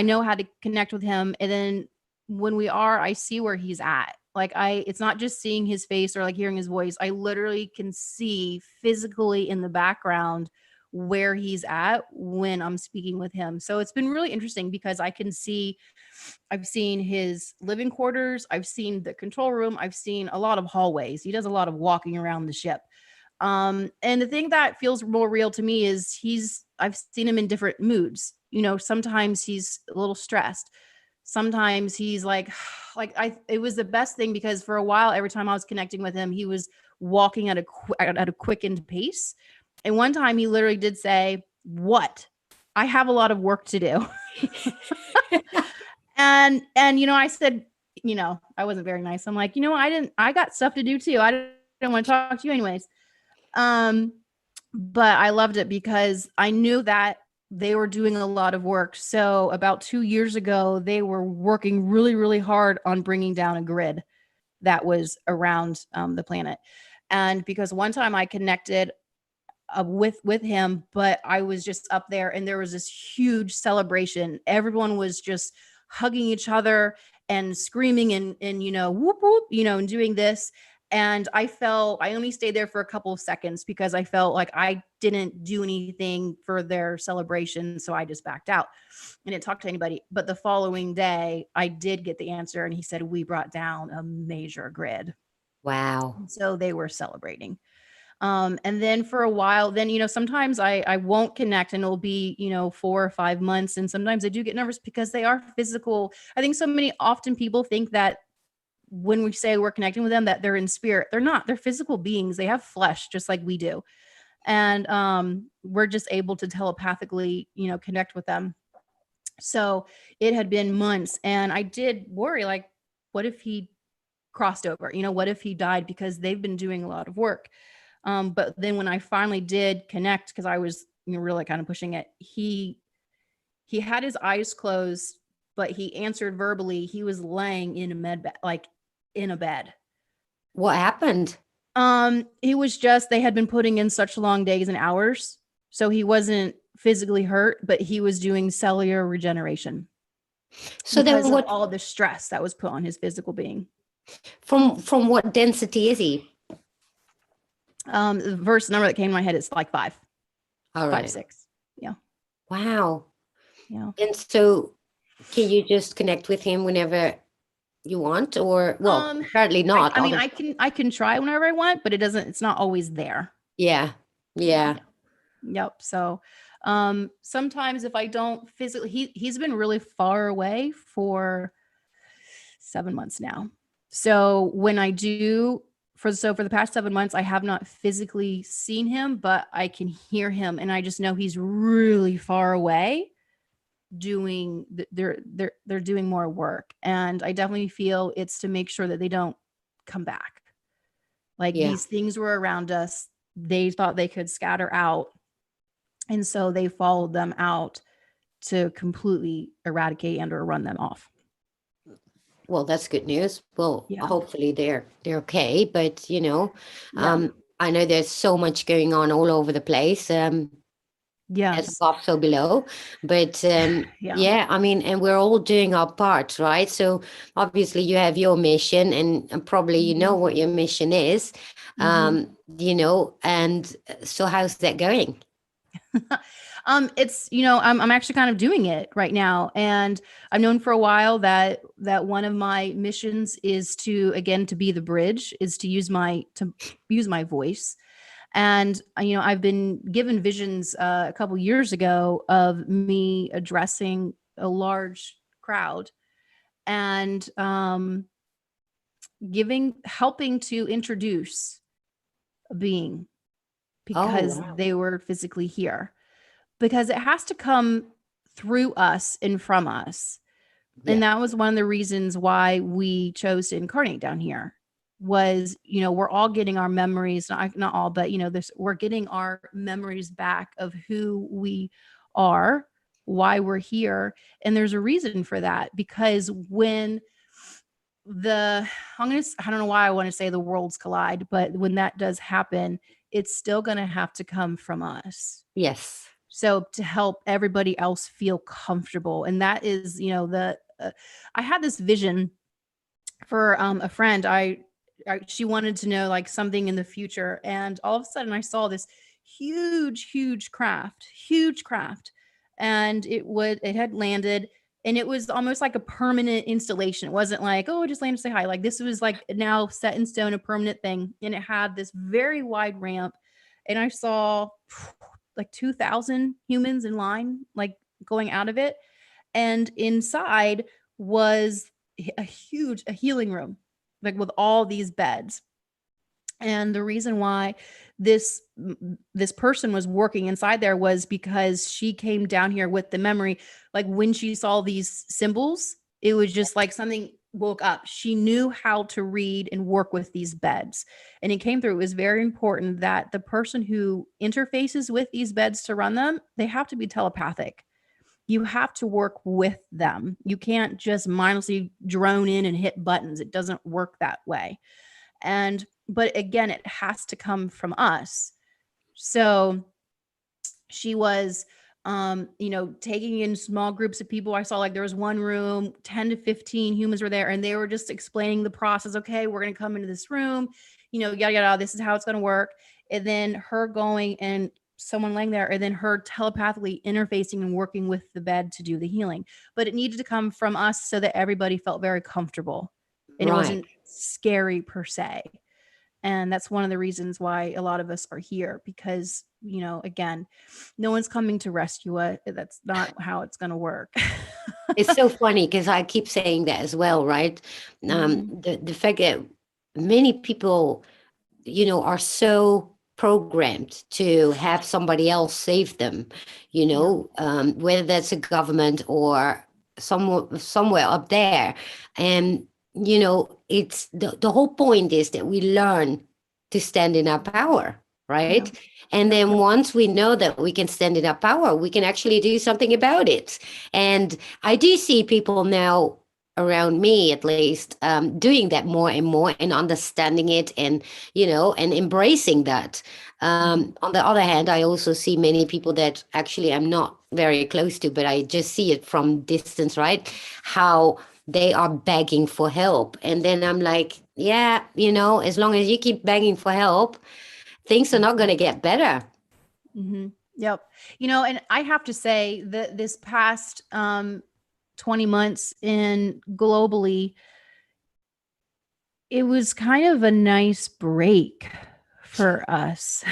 know how to connect with him. And then when I see where he's at. Like it's not just seeing his face or like hearing his voice. I literally can see physically in the background where he's at when I'm speaking with him. So it's been really interesting because I've seen his living quarters. I've seen the control room. I've seen a lot of hallways. He does a lot of walking around the ship. And the thing that feels more real to me is I've seen him in different moods. Sometimes he's a little stressed. Sometimes he's like it was the best thing because for a while, every time I was connecting with him, he was walking at a quickened pace. And one time he literally did say, "What? I have a lot of work to do." and I said, I wasn't very nice. I'm like, I got stuff to do too. I didn't want to talk to you anyways. But I loved it because I knew that they were doing a lot of work. So about 2 years ago, they were working really, really hard on bringing down a grid that was around the planet. And because one time I connected with him, but I was just up there and there was this huge celebration. Everyone was just hugging each other and screaming and whoop, whoop, and doing this. And I only stayed there for a couple of seconds because I felt like I didn't do anything for their celebration. So I just backed out and didn't talk to anybody. But the following day, I did get the answer. And he said, we brought down a major grid. Wow. So they were celebrating. And then for a while, then, sometimes I won't connect and it'll be, 4 or 5 months. And sometimes I do get nervous because they are physical. I think often people think that when we say we're connecting with them, that they're in spirit. They're not. They're physical beings. They have flesh just like we do. And we're just able to telepathically, connect with them. So it had been months and I did worry, like, what if he crossed over? What if he died? Because they've been doing a lot of work. But then when I finally did connect, because I was really kind of pushing it, he had his eyes closed, but he answered verbally. He was laying in a med bed, like in a bed. What happened? He was they had been putting in such long days and hours. So he wasn't physically hurt, but he was doing cellular regeneration. So because then of all the stress that was put on his physical being. From what density is he? The first number that came to my head is like 5. All right. 5, 6. Yeah. Wow. Yeah. And so can you just connect with him whenever you want, or apparently not. I mean, I can try whenever I want, but it's not always there. Yeah. Yep. So sometimes if I don't physically, he's been really far away for 7 months now. So when I do for the past 7 months, I have not physically seen him, but I can hear him and I just know he's really far away doing they're doing more work. And I definitely feel it's to make sure that they don't come back. Like these things were around us. They thought they could scatter out. And so they followed them out to completely eradicate and or run them off. Well, that's good news. Well, hopefully they're okay. But, I know there's so much going on all over the place. as Yes. above, so below. But Yeah. yeah, I mean, and we're all doing our part, right? So obviously you have your mission, and probably you know Mhm. what your mission is, Mhm. and so how's that going? It's, I'm actually kind of doing it right now, and I've known for a while that one of my missions is to, again, to be the bridge, is to use my voice. And I've been given visions a couple years ago of me addressing a large crowd, and helping to introduce a being, Oh, because wow. they were physically here, because it has to come through us and from us. Yeah. And that was one of the reasons why we chose to incarnate down here. Was, we're all getting our memories, not all, but this, we're getting our memories back of who we are, why we're here. And there's a reason for that, because when the I don't know why I want to say the worlds collide, but when that does happen, it's still going to have to come from us. Yes. So to help everybody else feel comfortable. And that is, I had this vision for a friend. She wanted to know like something in the future, and all of a sudden I saw this huge craft, and it had landed, and it was almost like a permanent installation. It wasn't like, oh, just land to say hi. Like, this was like now set in stone, a permanent thing, and it had this very wide ramp, and I saw like 2,000 humans in line, like going out of it, and inside was a healing room, like with all these beds. And the reason why this this person was working inside there was because she came down here with the memory. Like, when she saw these symbols, it was just like something woke up. She knew how to read and work with these beds, and it came through. It was very important that the person who interfaces with these beds to run them, they have to be telepathic. You have to work with them. You can't just mindlessly drone in and hit buttons. It doesn't work that way. But again, it has to come from us. So she was taking in small groups of people. I saw, like, there was one room, 10 to 15 humans were there, and they were just explaining the process. Okay, we're going to come into this room, yada yada, this is how it's going to work. And then her going, and someone laying there, and then her telepathically interfacing and working with the bed to do the healing. But it needed to come from us so that everybody felt very comfortable, and it Right. wasn't scary per se. And that's one of the reasons why a lot of us are here, because, again, no one's coming to rescue us. That's not how it's going to work. It's so funny because I keep saying that as well, right? Mhm. The fact that many people, are so programmed to have somebody else save them, Yeah. whether that's a government or somewhere up there. And, it's the whole point is that we learn to stand in our power, Yeah. right? And Yep. then once we know that we can stand in our power, we can actually do something about it. And I do see people now around me, at least, doing that more and more and understanding it, and embracing that. Mhm. On the other hand, I also see many people that actually I'm not very close to, but I just see it from distance, right? How they are begging for help. And then I'm like, yeah, as long as you keep begging for help, things are not going to get better. Mhm. Yep. And I have to say that this past 20 months in globally, it was kind of a nice break for us.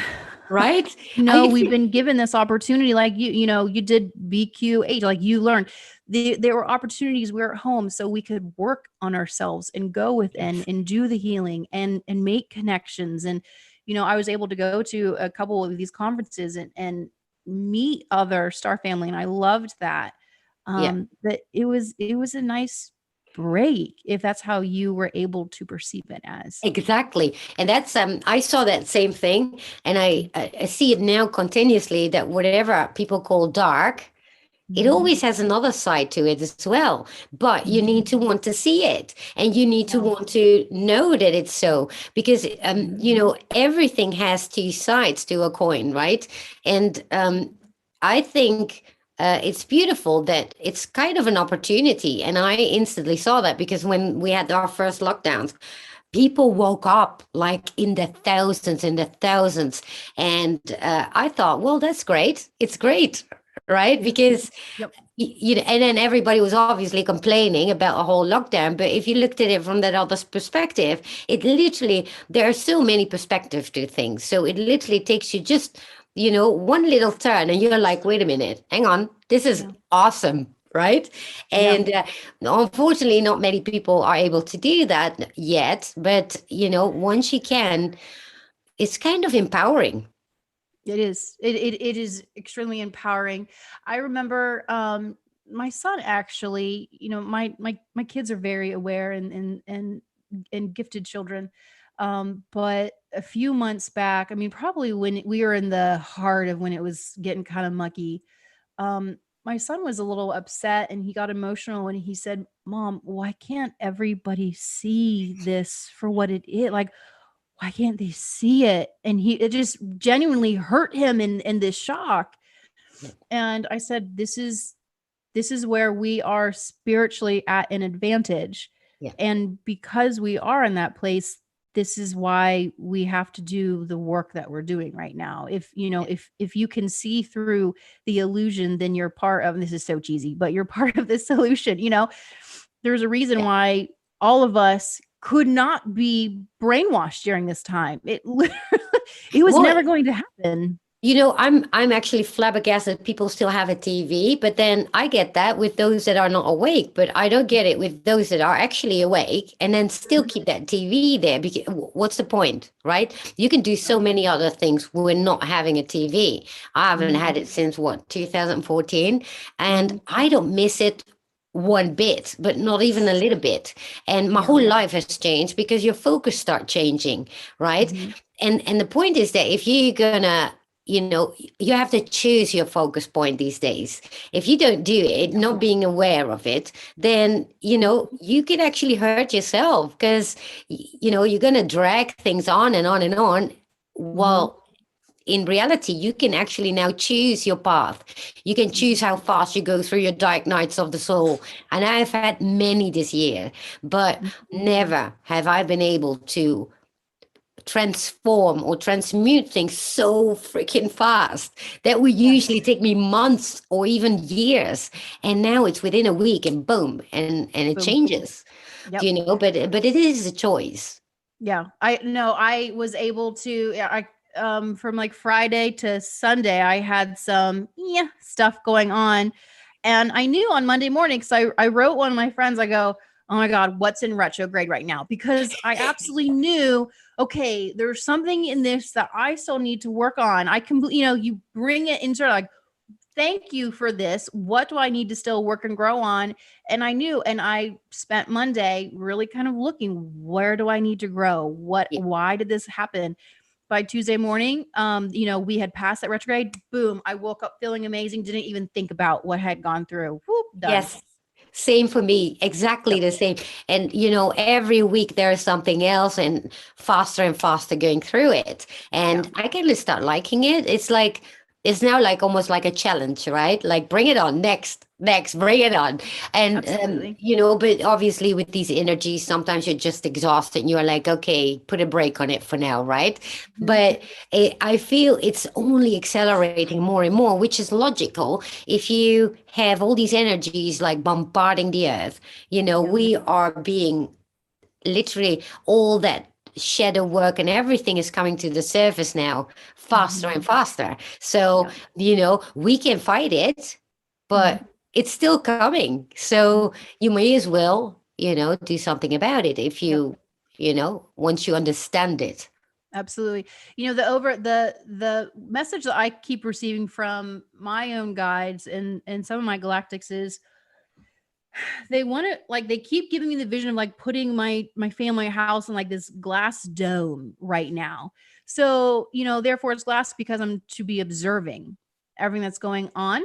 Right? I We've think, been given this opportunity, like you did BQH, like you learned. There were opportunities. We were at home, so we could work on ourselves and go within yes. and do the healing and make connections. And I was able to go to a couple of these conferences and meet other star family, and I loved that. Yeah. But it was a nice break, if that's how you were able to perceive it as. Exactly. And that's I saw that same thing, and I see it now continuously, that whatever people call dark, it Mhm. always has another side to it as well. But you need Mhm. to want to see it, and you need to Yeah. want to know that it's so, because Mhm. everything has two sides to a coin, right? And I think it's beautiful that it's kind of an opportunity. And I instantly saw that because when we had our first lockdowns, people woke up like in the thousands. And I thought, well, that's great. It's great, right? Because Yep. you know, and then everybody was obviously complaining about a whole lockdown. But if you looked at it from that other perspective, it literally, there are so many perspectives to things. So it literally takes you just, you know, one little turn and you're like, wait a minute, hang on, this is Yeah. awesome. Right. Yeah. And unfortunately, not many people are able to do that yet. But, you know, once you can, it's kind of empowering. It is. It is extremely empowering. I remember my son actually, my kids are very aware and gifted children. But a few months back, I mean, probably when we were in the heart of when it was getting kind of mucky, my son was a little upset and he got emotional and he said, "Mom, why can't everybody see this for what it is? Like, why can't they see it?" And it just genuinely hurt him in this shock. And I said, this is where we are spiritually at an advantage. Yeah. And because we are in that place, this is why we have to do the work that we're doing right now. If you can see through the illusion, then you're part of, and this is so cheesy, but you're part of the solution. There's a reason Yeah. why all of us could not be brainwashed during this time. It literally, it was Well, never going to happen. you know, I'm actually flabbergasted people still have a TV, but then I get that with those that are not awake, but I don't get it with those that are actually awake and then still keep that TV there. Because what's the point, right? You can do so many other things when not having a TV. I haven't had it since what, 2014, and I don't miss it one bit, but not even a little bit. And my Yeah. whole life has changed because your focus start changing, right? Mhm. And the point is that if you're gonna, you know, you have to choose your focus point these days. If you don't do it, not being aware of it, then, you know, you can actually hurt yourself because, you know, you're going to drag things on and on and on. Well, in reality, you can actually now choose your path. You can choose how fast you go through your dark nights of the soul. And I've had many this year, but never have I been able to transform or transmute things so freaking fast that would usually take me months or even years, and now it's within a week and boom, and it Boom. changes. Yep. You know, but it is a choice. Yeah. I was able to, yeah, from like Friday to Sunday, I had some stuff going on. And I knew on Monday morning, because I wrote one of my friends, I go, "Oh my God, what's in retrograde right now?" Because I absolutely knew, okay, there's something in this that I still need to work on. I can, you bring it into like, thank you for this. What do I need to still work and grow on? And I knew, and I spent Monday really kind of looking, where do I need to grow? Yeah. Why did this happen? By Tuesday morning, we had passed that retrograde. Boom. I woke up feeling amazing. Didn't even think about what had gone through. Whoop, done. Yes. Same for me, exactly Yep. the same. And you know, every week there's something else and faster going through it. And I kind of start liking it. It's like it's now like almost like a challenge, right? Like bring it on, next, bring it on. And Absolutely. you know, but obviously with these energies, sometimes you're just exhausted and you're like, okay, put a break on it for now, right? But I feel it's only accelerating more and more, which is logical. If you have all these energies like bombarding the earth, you know, we are being literally all that shadow work and everything is coming to the surface now faster and faster. So, you know, we can fight it, but it's still coming. So you may as well, you know, do something about it if Yep. you know, once you understand it. Absolutely. The message that I keep receiving from my own guides and some of my galactics is they want to, like, they keep giving me the vision of like putting my family house in like this glass dome right now. So, therefore it's glass because I'm to be observing everything that's going on,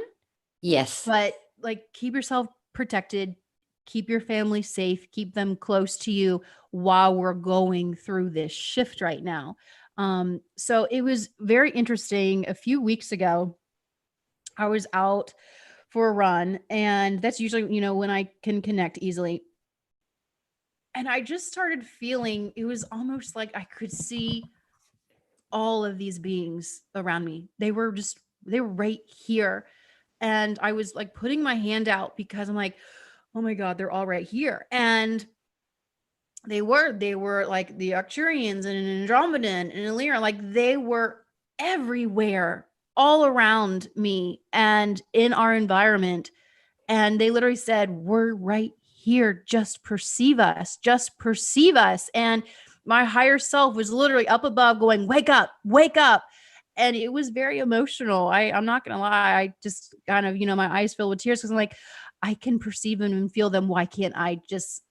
Yes. but like keep yourself protected, keep your family safe, keep them close to you while we're going through this shift right now. So it was very interesting. A few weeks ago, I was out for a run, and that's usually, when I can connect easily. And I just started feeling, it was almost like I could see all of these beings around me. They were right here. And I was like putting my hand out because I'm like, oh my God, they're all right here. And they were like the Arcturians and Andromedan and Lyran, like they were everywhere, all around me and in our environment. And they literally said, we're right here. Just perceive us. Just perceive us. And my higher self was literally up above going, wake up, wake up. And it was very emotional. I'm not going to lie. I just kind of, my eyes filled with tears because I'm like, I can perceive them and feel them. Why can't I just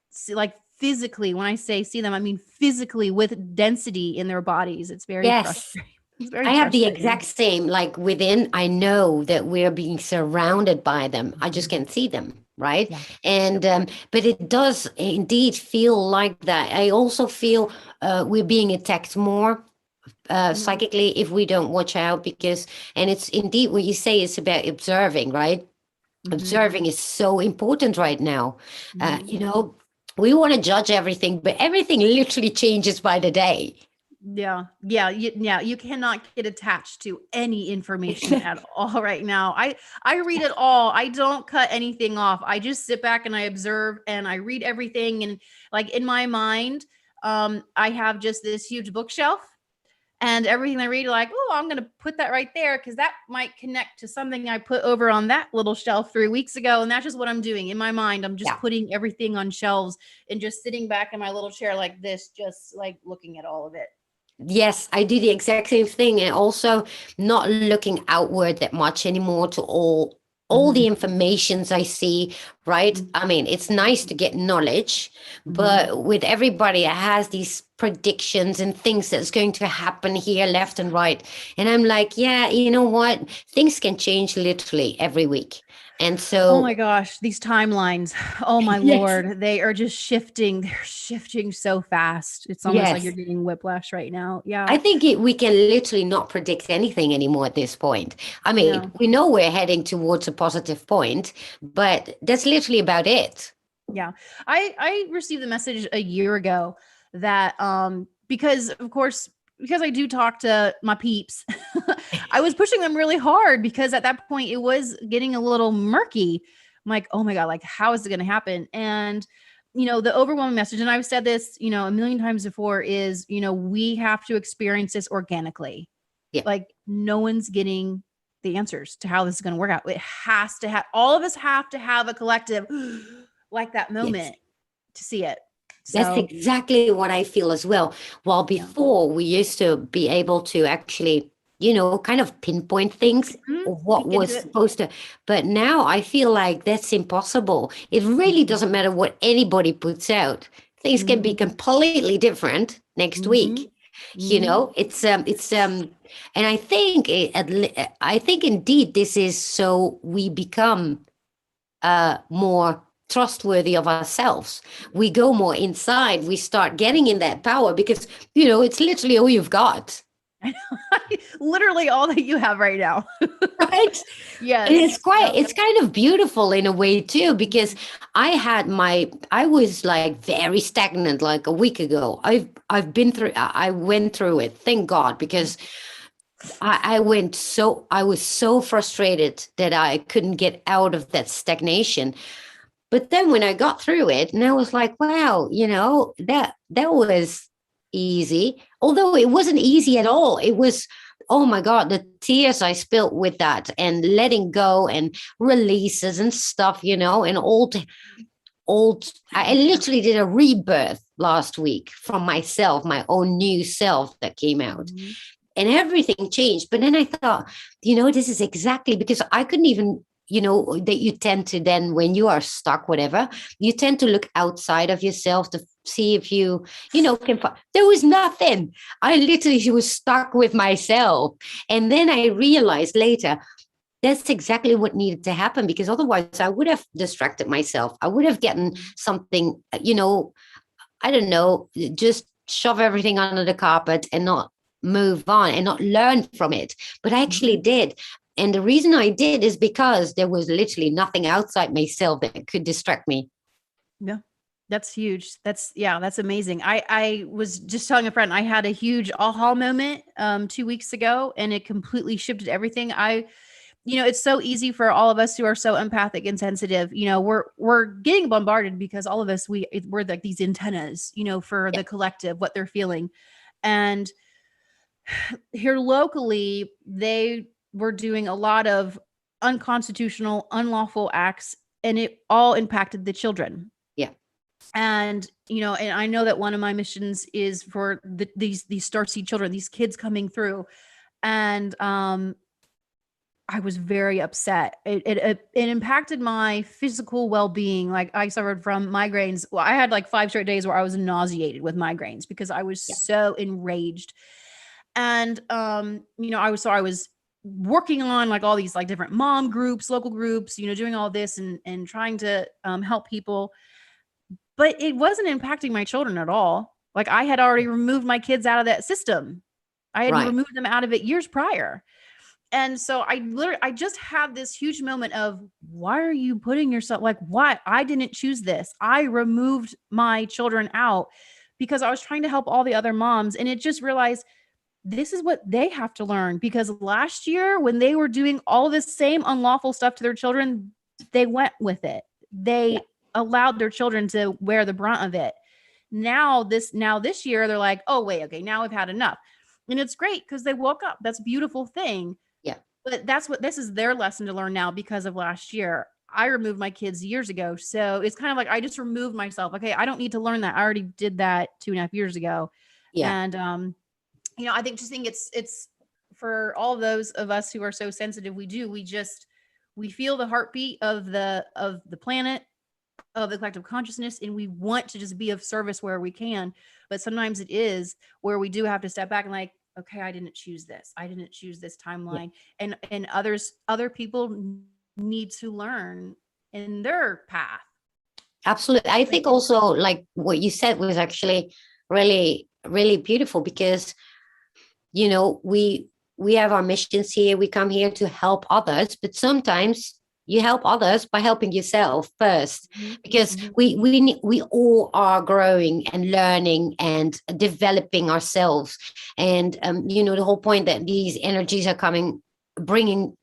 see, like physically, when I say see them, I mean physically with density in their bodies. It's very Yes. frustrating. It's very I have the frustrating. exact same, like within, I know that we're being surrounded by them. I just Mhm. can't see them, right? Yeah. And, but it does indeed feel like that. I also feel we're being attacked more Mhm. psychically if we don't watch out because, and it's indeed what you say, it's about observing, right? Mhm. Observing is so important right now. Mhm. We want to judge everything, but everything literally changes by the day. Yeah. Yeah. You cannot get attached to any information at all right now. I read it all. I don't cut anything off. I just sit back and I observe and I read everything. And like in my mind, I have just this huge bookshelf and everything I read, like, oh, I'm going to put that right there because that might connect to something I put over on that little shelf 3 weeks ago. And that's just what I'm doing in my mind. I'm just Yeah. putting everything on shelves and just sitting back in my little chair like this, just like looking at all of it. Yes, I do the exact same thing, and also not looking outward that much anymore to all the Mhm. informations I see, right? Mhm. I mean, it's nice to get knowledge, Mhm. but with everybody it has these predictions and things that's going to happen here, left and right. And I'm like, yeah, you know what? Things can change literally every week. And Oh my so, gosh, these timelines. Oh my yes, Lord. They are just shifting. They're shifting so fast. It's almost like you're yes. getting whiplash right now. Yeah. I think we can literally not predict anything anymore at this point. I mean, No. we know we're heading towards a positive point, but that's literally about it. Yeah. I received the message a year ago that because of course because I do talk to my peeps, I was pushing them really hard because at that point it was getting a little murky. I'm like, oh my God, like how is it gonna happen? And the overwhelming message, and I've said this, a million times before, is we have to experience this organically. Yeah. Like no one's getting the answers to how this is going to work out. It has to have, all of us have to have a collective like that Yes. moment to see it. That's So exactly what I feel as well. While yeah. before we used to be able to actually, kind of pinpoint things, what Peek into was it. supposed to, but now I feel like that's impossible. It really doesn't matter what anybody puts out. Things can be Mm-hmm. completely different next Mm-hmm. week. Mm-hmm. And I think I think indeed this is so we become more trustworthy of ourselves. We go more inside. We start getting in that power because, it's literally all you've got. Literally all that you have right now. Right. And Yes. Yep. it's kind of beautiful in a way too, because I was like very stagnant like a week ago. I've been through, I went through it, thank God, because I was so frustrated that I couldn't get out of that stagnation. But then when I got through it, and I was like, wow, that was easy. Although it wasn't easy at all. It was, oh my God, the tears I spilled with that and letting go and releases and stuff, and I literally did a rebirth last week from myself, my own new self that came out. Mhm. And everything changed. But then I thought, this is exactly because I couldn't even, that you tend to then, when you are stuck, whatever, you tend to look outside of yourself to see if can find. There was nothing. I literally was stuck with myself. And then I realized later, that's exactly what needed to happen, because otherwise I would have distracted myself. I would have gotten something, I don't know, just shove everything under the carpet and not move on and not learn from it. But I actually Mhm. did. And the reason I did is because there was literally nothing outside myself that could distract me. Yeah. That's huge. That's amazing. I was just telling a friend, I had a huge aha moment 2 weeks ago, and it completely shifted everything. It's so easy for all of us who are so empathic and sensitive. We're getting bombarded because all of us, we're like these antennas, for the collective, what they're feeling. And here locally, they were doing a lot of unconstitutional, unlawful acts, and it all impacted the children. Yeah. And, and I know that one of my missions is for these starseed children, these kids coming through. And I was very upset. It impacted my physical well-being. Like, I suffered from migraines. Well, I had like 5 straight days where I was nauseated with migraines because I was so enraged. And, I was working on like all these like different mom groups, local groups, doing all this and trying to help people. But it wasn't impacting my children at all. Like, I had already removed my kids out of that system. I had removed them out of it years prior. And so I just had this huge moment of, why are you putting yourself, like, why? I didn't choose this. I removed my children out because I was trying to help all the other moms. And it just realized this is what they have to learn, because last year when they were doing all this same unlawful stuff to their children, they went with it. They allowed their children to wear the brunt of it. Now this year, they're like, oh, wait, okay, now we've had enough. And it's great because they woke up. That's a beautiful thing. Yeah. But this is their lesson to learn now because of last year. I removed my kids years ago. So it's kind of like, I just removed myself. Okay, I don't need to learn that. I already did that 2.5 years ago. Yeah. And, I think it's for all those of us who are so sensitive, we feel the heartbeat of the planet, of the collective consciousness, and we want to just be of service where we can. But sometimes it is where we do have to step back and like, okay, I didn't choose this. I didn't choose this timeline. And other people need to learn in their path. Absolutely. I think also like what you said was actually really, really beautiful, because we have our missions here. We come here to help others, but sometimes you help others by helping yourself first, because we all are growing and learning and developing ourselves. And the whole point that these energies are bringing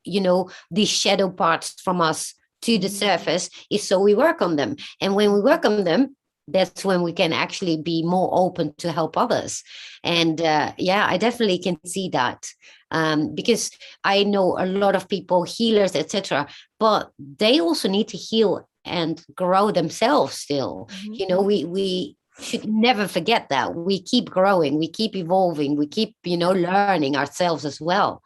these shadow parts from us to the surface is so we work on them. And when we work on them, that's when we can actually be more open to help others. And I definitely can see that, because I know a lot of people, healers, etc., but they also need to heal and grow themselves still. We should never forget that we keep growing, we keep evolving, we keep learning ourselves as well.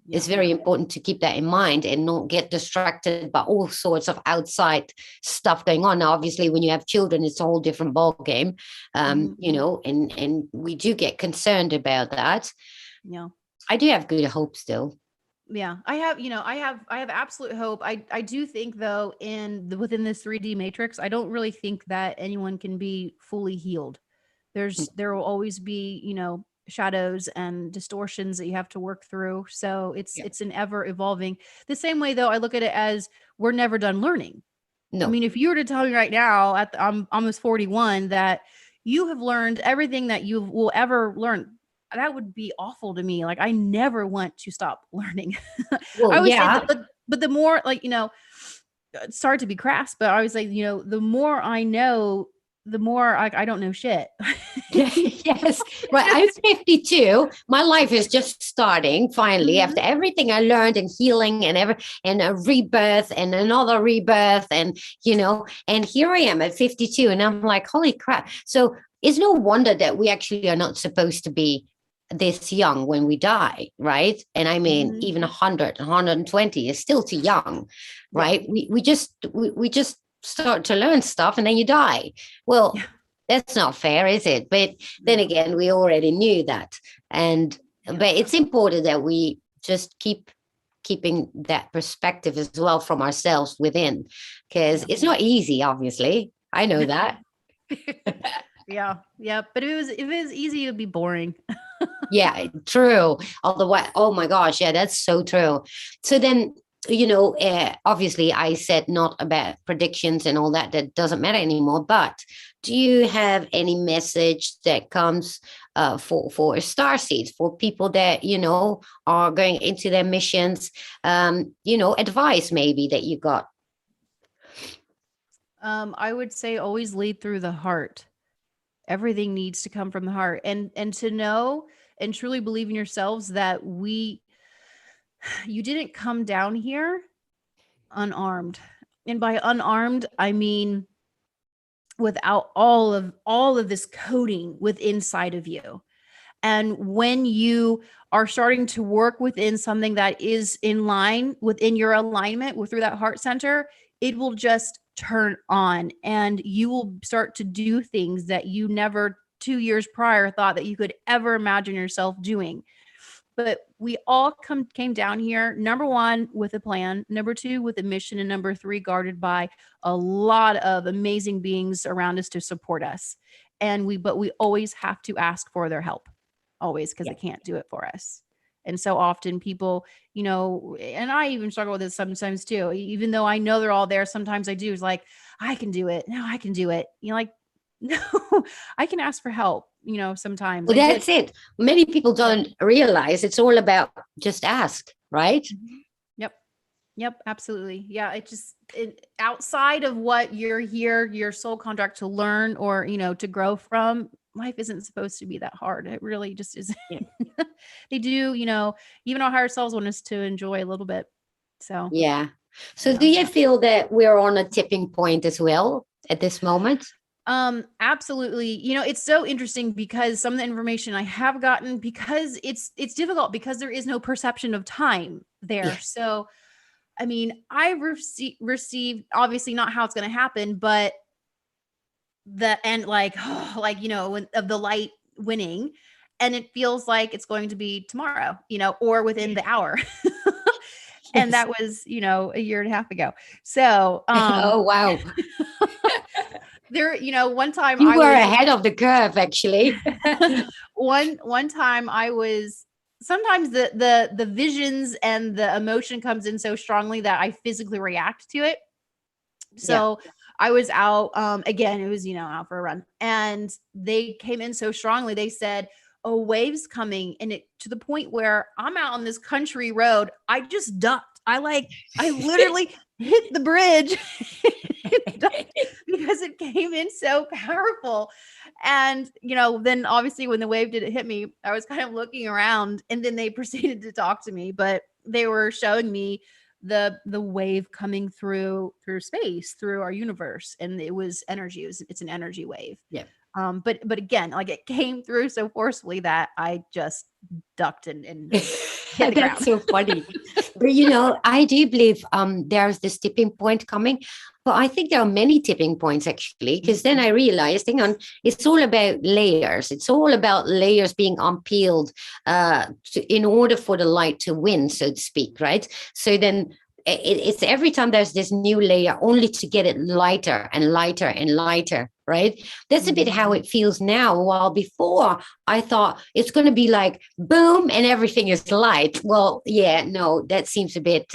It's very important to keep that in mind and not get distracted by all sorts of outside stuff going on. Now, obviously, when you have children, it's a whole different ballgame, and we do get concerned about that. Yeah, I do have good hope still. Yeah, I have absolute hope. I do think, though, within this 3D matrix, I don't really think that anyone can be fully healed. There will always be, shadows and distortions that you have to work through. So it's an ever evolving. The same way, though, I look at it as we're never done learning. No. I mean, if you were to tell me right now, I'm almost 41, that you have learned everything that you will ever learn, that would be awful to me. Like, I never want to stop learning. Well, I would say, but the more, like, sorry to be crass, but I was like, the more I know, the more I don't know shit. Yes, right. I'm 52. My life is just starting finally, after everything I learned in healing and a rebirth and another rebirth, and and here I am at 52, and I'm like, holy crap. So it's no wonder that we actually are not supposed to be this young when we die, right? And I mean, even 100, 120 is still too young, right? We just start to learn stuff and then you die. Well, that's not fair, is it? But then again, we already knew that. But it's important that we just keeping that perspective as well from ourselves within, because it's not easy, obviously. I know that. Yeah. Yeah. But if it was easy, it would be boring. Yeah, true. Otherwise, oh my gosh, yeah, that's so true. So then, obviously, I said not about predictions and all that. That doesn't matter anymore. But do you have any message that comes for star seeds, for people that are going into their missions? Advice maybe that you got. I would say always lead through the heart. Everything needs to come from the heart, and to know and truly believe in yourselves that you didn't come down here unarmed. And by unarmed, I mean without all of this coding within inside of you. And when you are starting to work within something that is in line within your alignment with through that heart center, it will just turn on, and you will start to do things that you never 2 years prior thought that you could ever imagine yourself doing. But we all came down here, number one, with a plan, number two, with a mission, and number three, guarded by a lot of amazing beings around us to support us. But we always have to ask for their help, always, because Yeah. they can't do it for us. And so often people, and I even struggle with this sometimes too, even though I know they're all there. Sometimes I do. It's like, I can do it. No, I can do it. Like, no, I can ask for help, sometimes. Well, that's it. Many people don't realize it's all about just ask, right? Mm-hmm. Yep, absolutely. Yeah, outside of what you're here, your soul contract to learn or, to grow from, life isn't supposed to be that hard. It really just isn't. Yeah. They do, even our higher selves want us to enjoy a little bit. So, yeah. So do you feel that we're on a tipping point as well at this moment? Absolutely. It's so interesting because some of the information I have gotten, because it's difficult because there is no perception of time there. Yeah. So, I mean, I received obviously not how it's going to happen, but the end, of the light winning, and it feels like it's going to be tomorrow, or within the hour. And that was, a year and a half ago. So, oh, wow. There, one time you were ahead of the curve, actually. one time I was, sometimes the visions and the emotion comes in so strongly that I physically react to it. So I was out, again, it was, out for a run, and they came in so strongly. They said, "Oh, waves coming." And it to the point where I'm out on this country road. I just ducked. I literally hit the bridge because it came in so powerful. And, then obviously when the wave didn't hit me, I was kind of looking around, and then they proceeded to talk to me, but they were showing me the wave coming through space, through our universe. And it was energy. It's an energy wave. Yeah. But again, like, it came through so forcefully that I just ducked and hit the That's ground. so funny. But I do believe there's this tipping point coming. But I think there are many tipping points, actually, because then I realized, hang on, it's all about layers. It's all about layers being unpeeled in order for the light to win, so to speak, right? So then it's every time there's this new layer, only to get it lighter and lighter and lighter, right? That's a bit how it feels now. While before I thought it's going to be like boom and everything is light. Well, yeah, no, that seems a bit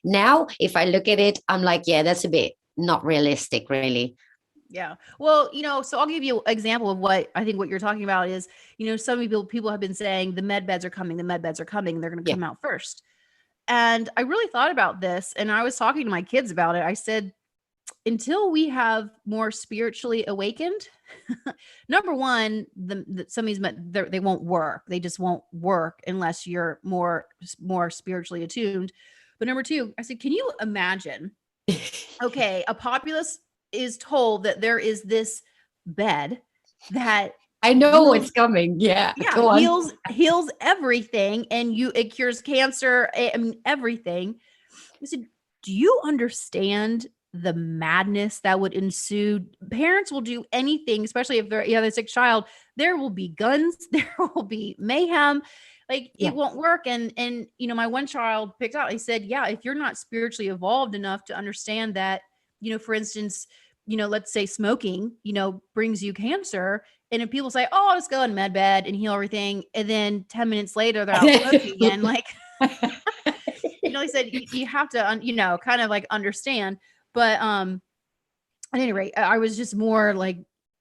now if I look at it, I'm like, yeah, that's a bit not realistic, really. Yeah. Well, so I'll give you an example of what I think what you're talking about is, some people have been saying the med beds are coming, they're going to come out first. And I really thought about this, and I was talking to my kids about it. I said, until we have more spiritually awakened, number one, some of these they won't work. They just won't work unless you're more spiritually attuned. But number two, I said, can you imagine? Okay, a populace is told that there is this bed that I know what's coming. Yeah. Heals everything, and it cures cancer. I mean, everything. I said, do you understand the madness that would ensue? Parents will do anything, especially if they're a sick child. There will be guns. There will be mayhem. It won't work. And my one child picked out. He said, "Yeah, if you're not spiritually evolved enough to understand that, for instance, let's say smoking, brings you cancer. And if people say, oh, I'll just go in med bed and heal everything. And then 10 minutes later, they're out smoking again. Like, he said, you have to, kind of like understand. But at any rate, I was just more like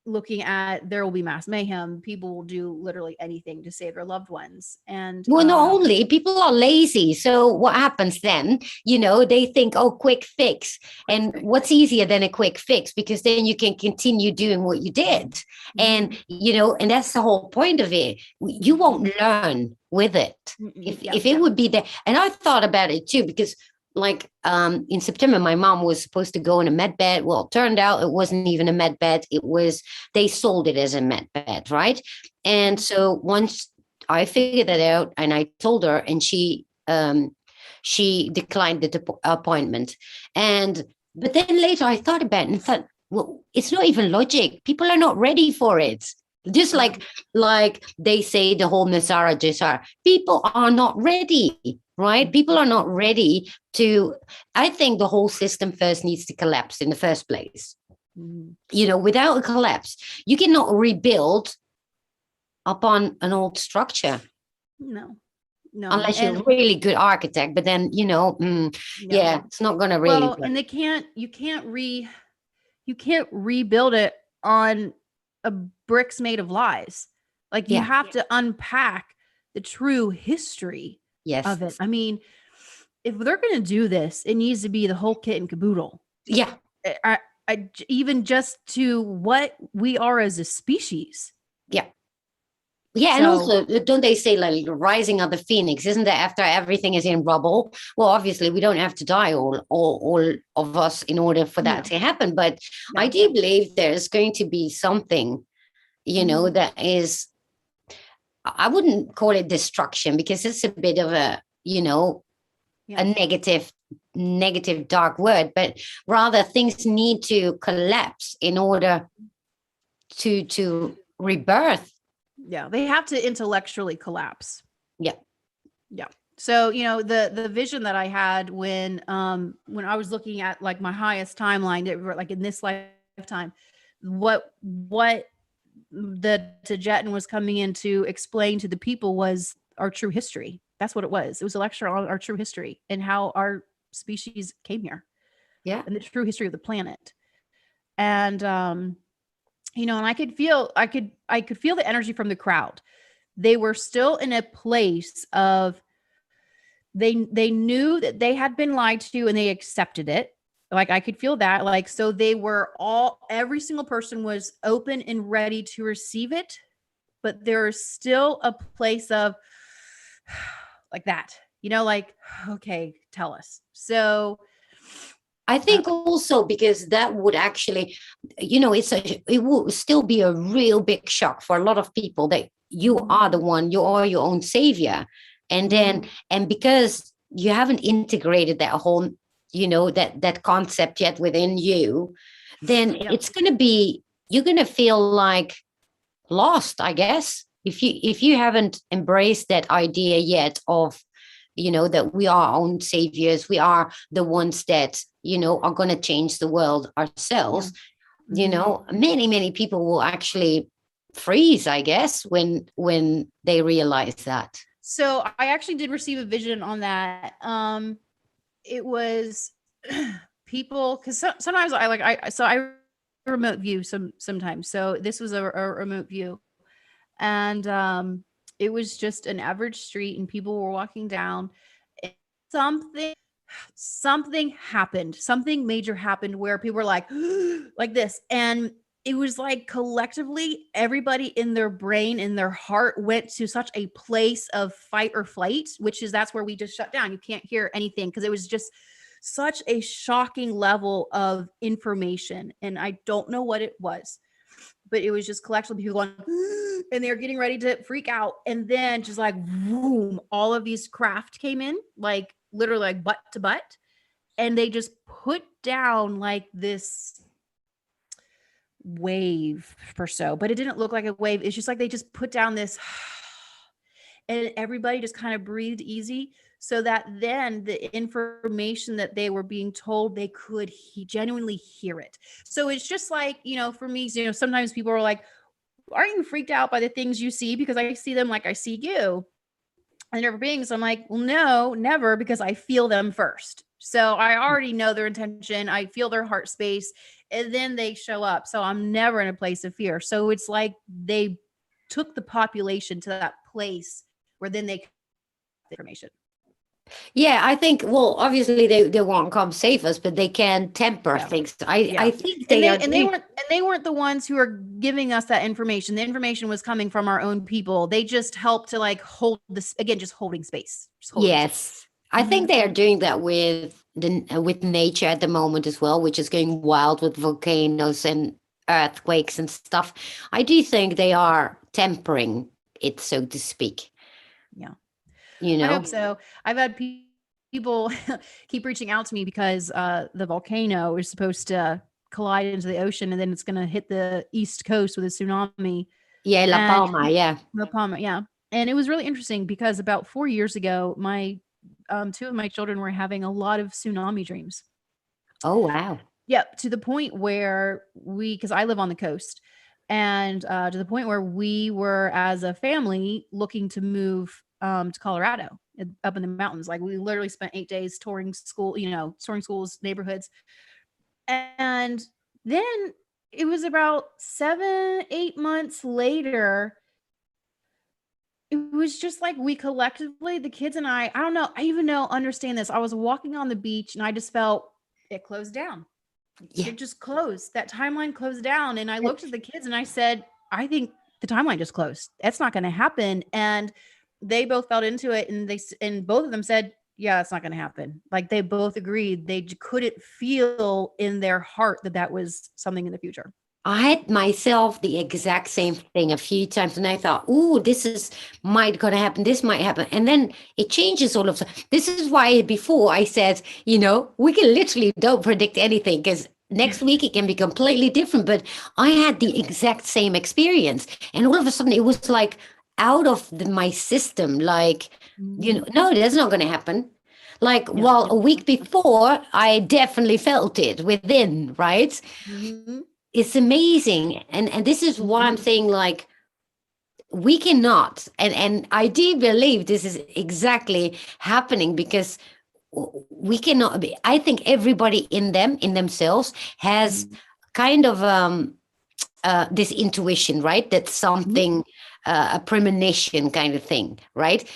looking at, there will be mass mayhem. People will do literally anything to save their loved ones. And well, not only people are lazy. So what happens then? They think, oh, quick fix. And what's easier than a quick fix? Because then you can continue doing what you did. And, and that's the whole point of it. You won't learn with it. If it would be there. And I thought about it too, because like in September, my mom was supposed to go in a med bed. Well, it turned out it wasn't even a med bed. They sold it as a med bed, right? And so once I figured that out and I told her, and she declined the appointment. But then later I thought about it and thought, well, it's not even logic. People are not ready for it. Just like they say the whole massages are, people are not ready, right? People are not ready to, I think the whole system first needs to collapse in the first place. Without a collapse, you cannot rebuild upon an old structure. No. Unless you're a really good architect, but then, it's not going to really. Well, and you can't rebuild it on a bricks made of lies. Like you have to unpack the true history of it. I mean, if they're going to do this, it needs to be the whole kit and caboodle. Yeah. I even just to what we are as a species. Yeah. Yeah, and also, don't they say like rising of the phoenix? Isn't that after everything is in rubble? Well, obviously, we don't have to die all of us in order for that to happen. But I do believe there's going to be something, that is, I wouldn't call it destruction because it's a bit of a, a negative dark word, but rather things need to collapse in order to rebirth. Yeah, they have to intellectually collapse. Yeah. So, the vision that I had when I was looking at like my highest timeline, like in this lifetime, what the Tijetan was coming in to explain to the people was our true history. That's what it was. It was a lecture on our true history and how our species came here. Yeah. And the true history of the planet. And, and I could feel the energy from the crowd. They were still in a place of, they knew that they had been lied to and they accepted it. Like I could feel that. Like, so they were every single person was open and ready to receive it. But there's still a place of like that, like, okay, tell us. So I think also because that would actually, it will still be a real big shock for a lot of people that you are you are your own savior. And then, and because you haven't integrated that whole, that concept yet within you, then it's going to be, you're going to feel like lost, I guess, if you haven't embraced that idea yet of, that we are our own saviors, we are the ones that, are going to change the world ourselves. Many people will actually freeze, I guess, when they realize that. So I actually did receive a vision on that. It was people, because sometimes I remote view sometimes. So this was a remote view, and it was just an average street, and people were walking down. Something happened. Something major happened where people were like, like this, and it was like collectively everybody in their brain, in their heart went to such a place of fight or flight, that's where we just shut down. You can't hear anything because it was just such a shocking level of information. And I don't know what it was, but it was just collectively people going, and they're getting ready to freak out. And then just like, boom, all of these craft came in, like literally like butt to butt. And they just put down like this wave or so, but it didn't look like a wave. It's just like they just put down this, and everybody just kind of breathed easy. so that then the information that they were being told, they could genuinely hear it. So it's just like, for me, sometimes people are like, aren't you freaked out by the things you see? Because I see them like I see you and other beings. I'm like, well, no, never, because I feel them first. So I already know their intention. I feel their heart space, and then they show up. So I'm never in a place of fear. So it's like they took the population to that place where then they get the information. Yeah, I think, well, obviously they won't come save us, but they can temper things. I think they weren't the ones who are giving us that information. The information was coming from our own people. They just helped to like hold this, again, just holding space. Yes. I think they are doing that with nature at the moment as well, which is going wild with volcanoes and earthquakes and stuff. I do think they are tempering it, so to speak. Yeah. I hope so. I've had people keep reaching out to me because the volcano is supposed to collide into the ocean, and then it's going to hit the East Coast with a tsunami. Yeah, La Palma, yeah. La Palma, yeah. And it was really interesting because about 4 years ago, my two of my children were having a lot of tsunami dreams. Oh, wow. Yep, to the point where because I live on the coast, and to the point where we were, as a family, looking to move to Colorado, up in the mountains. Like, we literally spent 8 days touring touring schools, neighborhoods. And then it was about 7-8 months later, it was just like we collectively, the kids and I don't know, understand this. I was walking on the beach and I just felt it closed down. Yeah. It just closed. That timeline closed down. And I looked at the kids and I said, I think the timeline just closed. That's not going to happen. And they both felt into it, and both of them said, yeah, it's not going to happen. Like, they both agreed. They couldn't feel in their heart that was something in the future. I had myself the exact same thing a few times, and I thought, "Ooh, this might gonna happen. This might happen," and then it changes all of a sudden. This is why before I said, we can literally don't predict anything, because next week it can be completely different. But I had the exact same experience, and all of a sudden it was like out of my system. Like, no, that's not going to happen. Like, well, a week before, I definitely felt it within, right? Mm-hmm. It's amazing. And this is why I'm saying, like, we cannot, and I do believe this is exactly happening, because we cannot be, I think everybody in themselves has kind of this intuition, right? That's something, a premonition kind of thing, right?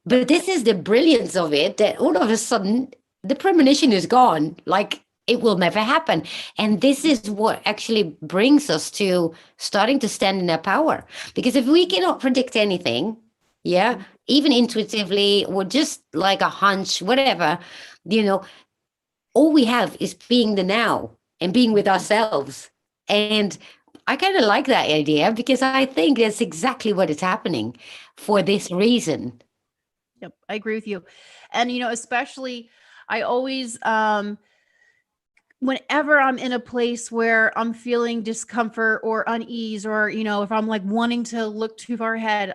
But this is the brilliance of it, that all of a sudden the premonition is gone. Like, it will never happen. And this is what actually brings us to starting to stand in our power. Because if we cannot predict anything, even intuitively, or just like a hunch, whatever, all we have is being the now and being with ourselves. And I kind of like that idea, because I think that's exactly what is happening for this reason. Yep, I agree with you. And, especially, I always, whenever I'm in a place where I'm feeling discomfort or unease, or, if I'm like wanting to look too far ahead,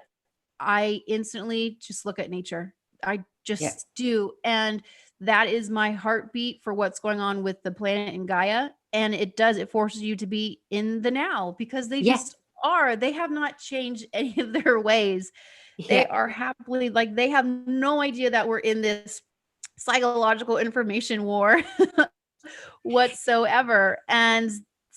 I instantly just look at nature. I just do. And that is my heartbeat for what's going on with the planet and Gaia. And it forces you to be in the now, because they just are. They have not changed any of their ways. They are happily, like, they have no idea that we're in this psychological information war whatsoever. And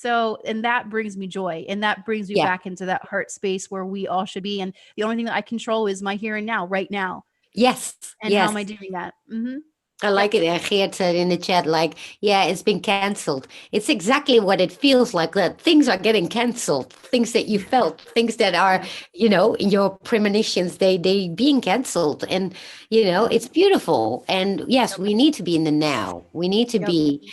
that brings me joy, and that brings me back into that heart space where we all should be. And the only thing that I control is my here and now, right now. Yes. And how am I doing that? Mm-hmm. I like it. Geert said in the chat, like, it's been canceled. It's exactly what it feels like, that things are getting canceled. Things that you felt, things that are, your premonitions, they being canceled. And, it's beautiful. And yes, we need to be in the now. We need to be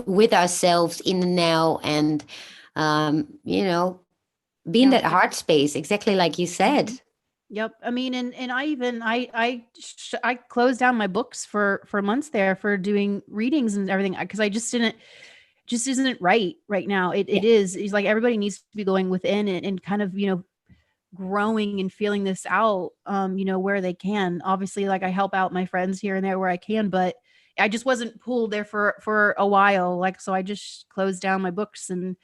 with ourselves in the now, and, be in that heart space, exactly like you said. Yep. I mean, and I closed down my books for months there for doing readings and everything, because I just isn't right now. It is. It's like everybody needs to be going within and kind of, growing and feeling this out, where they can. Obviously, like I help out my friends here and there where I can, but I just wasn't pulled there for a while. Like, so I just closed down my books. And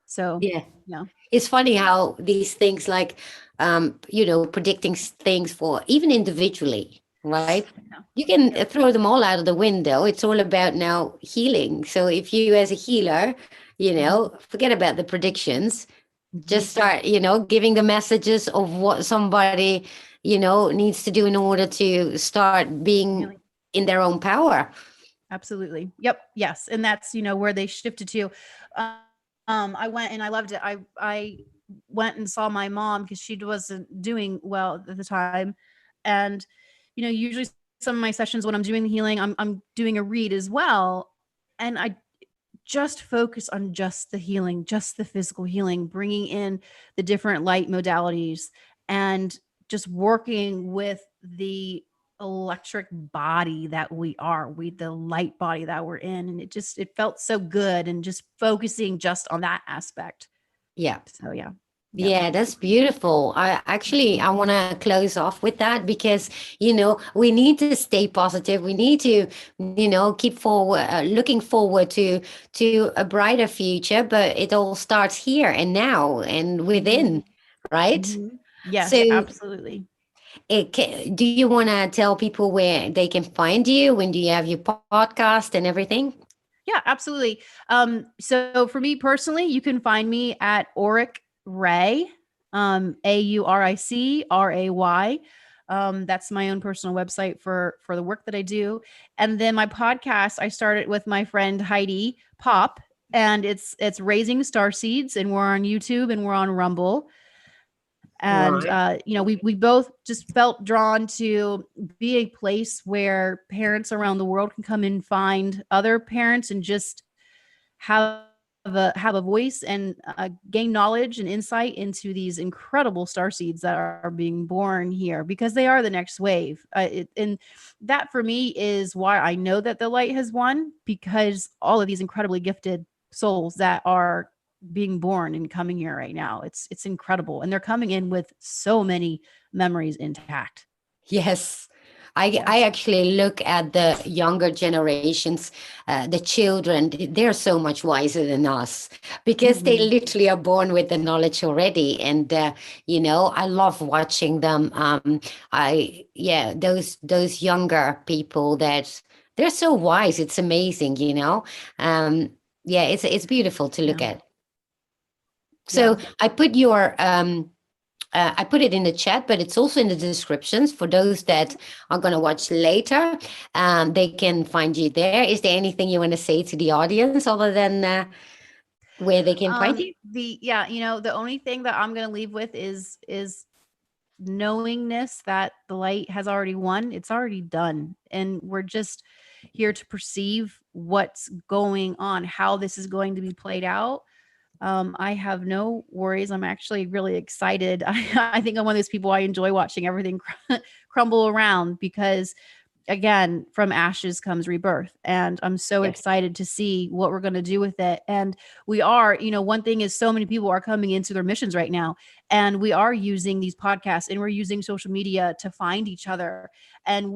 so, Yeah. yeah. It's funny how these things like, predicting things for even individually, right? Yeah. You can Yep. throw them all out of the window. It's all about now healing. So if you, as a healer, forget about the predictions, Mhm. just start, giving the messages of what somebody, needs to do in order to start being Really. in their own power. Absolutely. Yep. Yes. And that's, where they shifted to. I went and I loved it. I went and saw my mom because she wasn't doing well at the time. And, usually some of my sessions when I'm doing the healing, I'm doing a read as well. And I just focus on just the healing, just the physical healing, bringing in the different light modalities and just working with the electric body that we are, the light body that we're in. And it felt so good, and just focusing just on that aspect. Yeah. So yeah. Yep. Yeah, that's beautiful. I want to close off with that because, we need to stay positive. We need to, keep forward, looking forward to a brighter future, but it all starts here and now and within, right? Mhm. Yes, So, absolutely. do you want to tell people where they can find you? When do you have your podcast and everything? Yeah, absolutely. So for me personally, you can find me at Auric Ray, AURICRAY. That's my own personal website for the work that I do. And then my podcast, I started with my friend Heidi Pop, and it's Raising Starseeds, and we're on YouTube and we're on Rumble. And Right. we both just felt drawn to be a place where parents around the world can come and find other parents and just have a voice and gain knowledge and insight into these incredible star seeds that are being born here, because they are the next wave. And that for me is why I know that the light has won, because all of these incredibly gifted souls that are being born and coming here right now, it's incredible, and they're coming in with so many memories intact. Yes. I, Yeah. I actually look at the younger generations, the children, they're so much wiser than us because they Mhm. literally are born with the knowledge already. And, I love watching them. Those younger people that they're so wise. It's amazing. Yeah, it's beautiful to look Yeah. at. Yeah. So I put it in the chat, but it's also in the descriptions for those that are going to watch later. They can find you there. Is there anything you want to say to the audience other than where they can find you? The only thing that I'm going to leave with is knowingness that the light has already won. It's already done, and we're just here to perceive what's going on, how this is going to be played out. I have no worries. I'm actually really excited. I think I'm one of those people, I enjoy watching everything crumble around, because again, from ashes comes rebirth. And I'm so Yes. excited to see what we're going to do with it. And we are, one thing is, so many people are coming into their missions right now. And we are using these podcasts, and we're using social media to find each other. And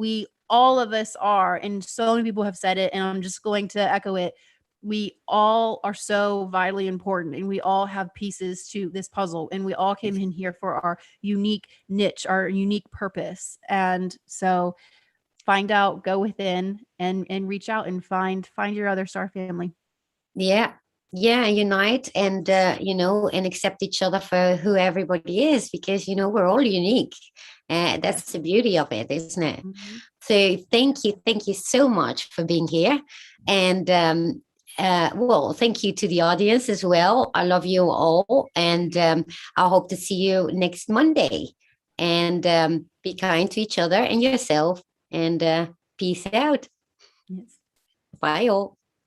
all of us are, and so many people have said it, and I'm just going to echo it. We all are so vitally important, and we all have pieces to this puzzle, and we all came in here for our unique niche, our unique purpose. And so find out, go within, and reach out and find your other star family. Yeah. Yeah, unite and and accept each other for who everybody is, because we're all unique. That's Yes. the beauty of it, isn't it? Mhm. So thank you so much for being here. And well, thank you to the audience as well. I love you all. And I hope to see you next Monday. And be kind to each other and yourself. And peace out. Yes. Bye all.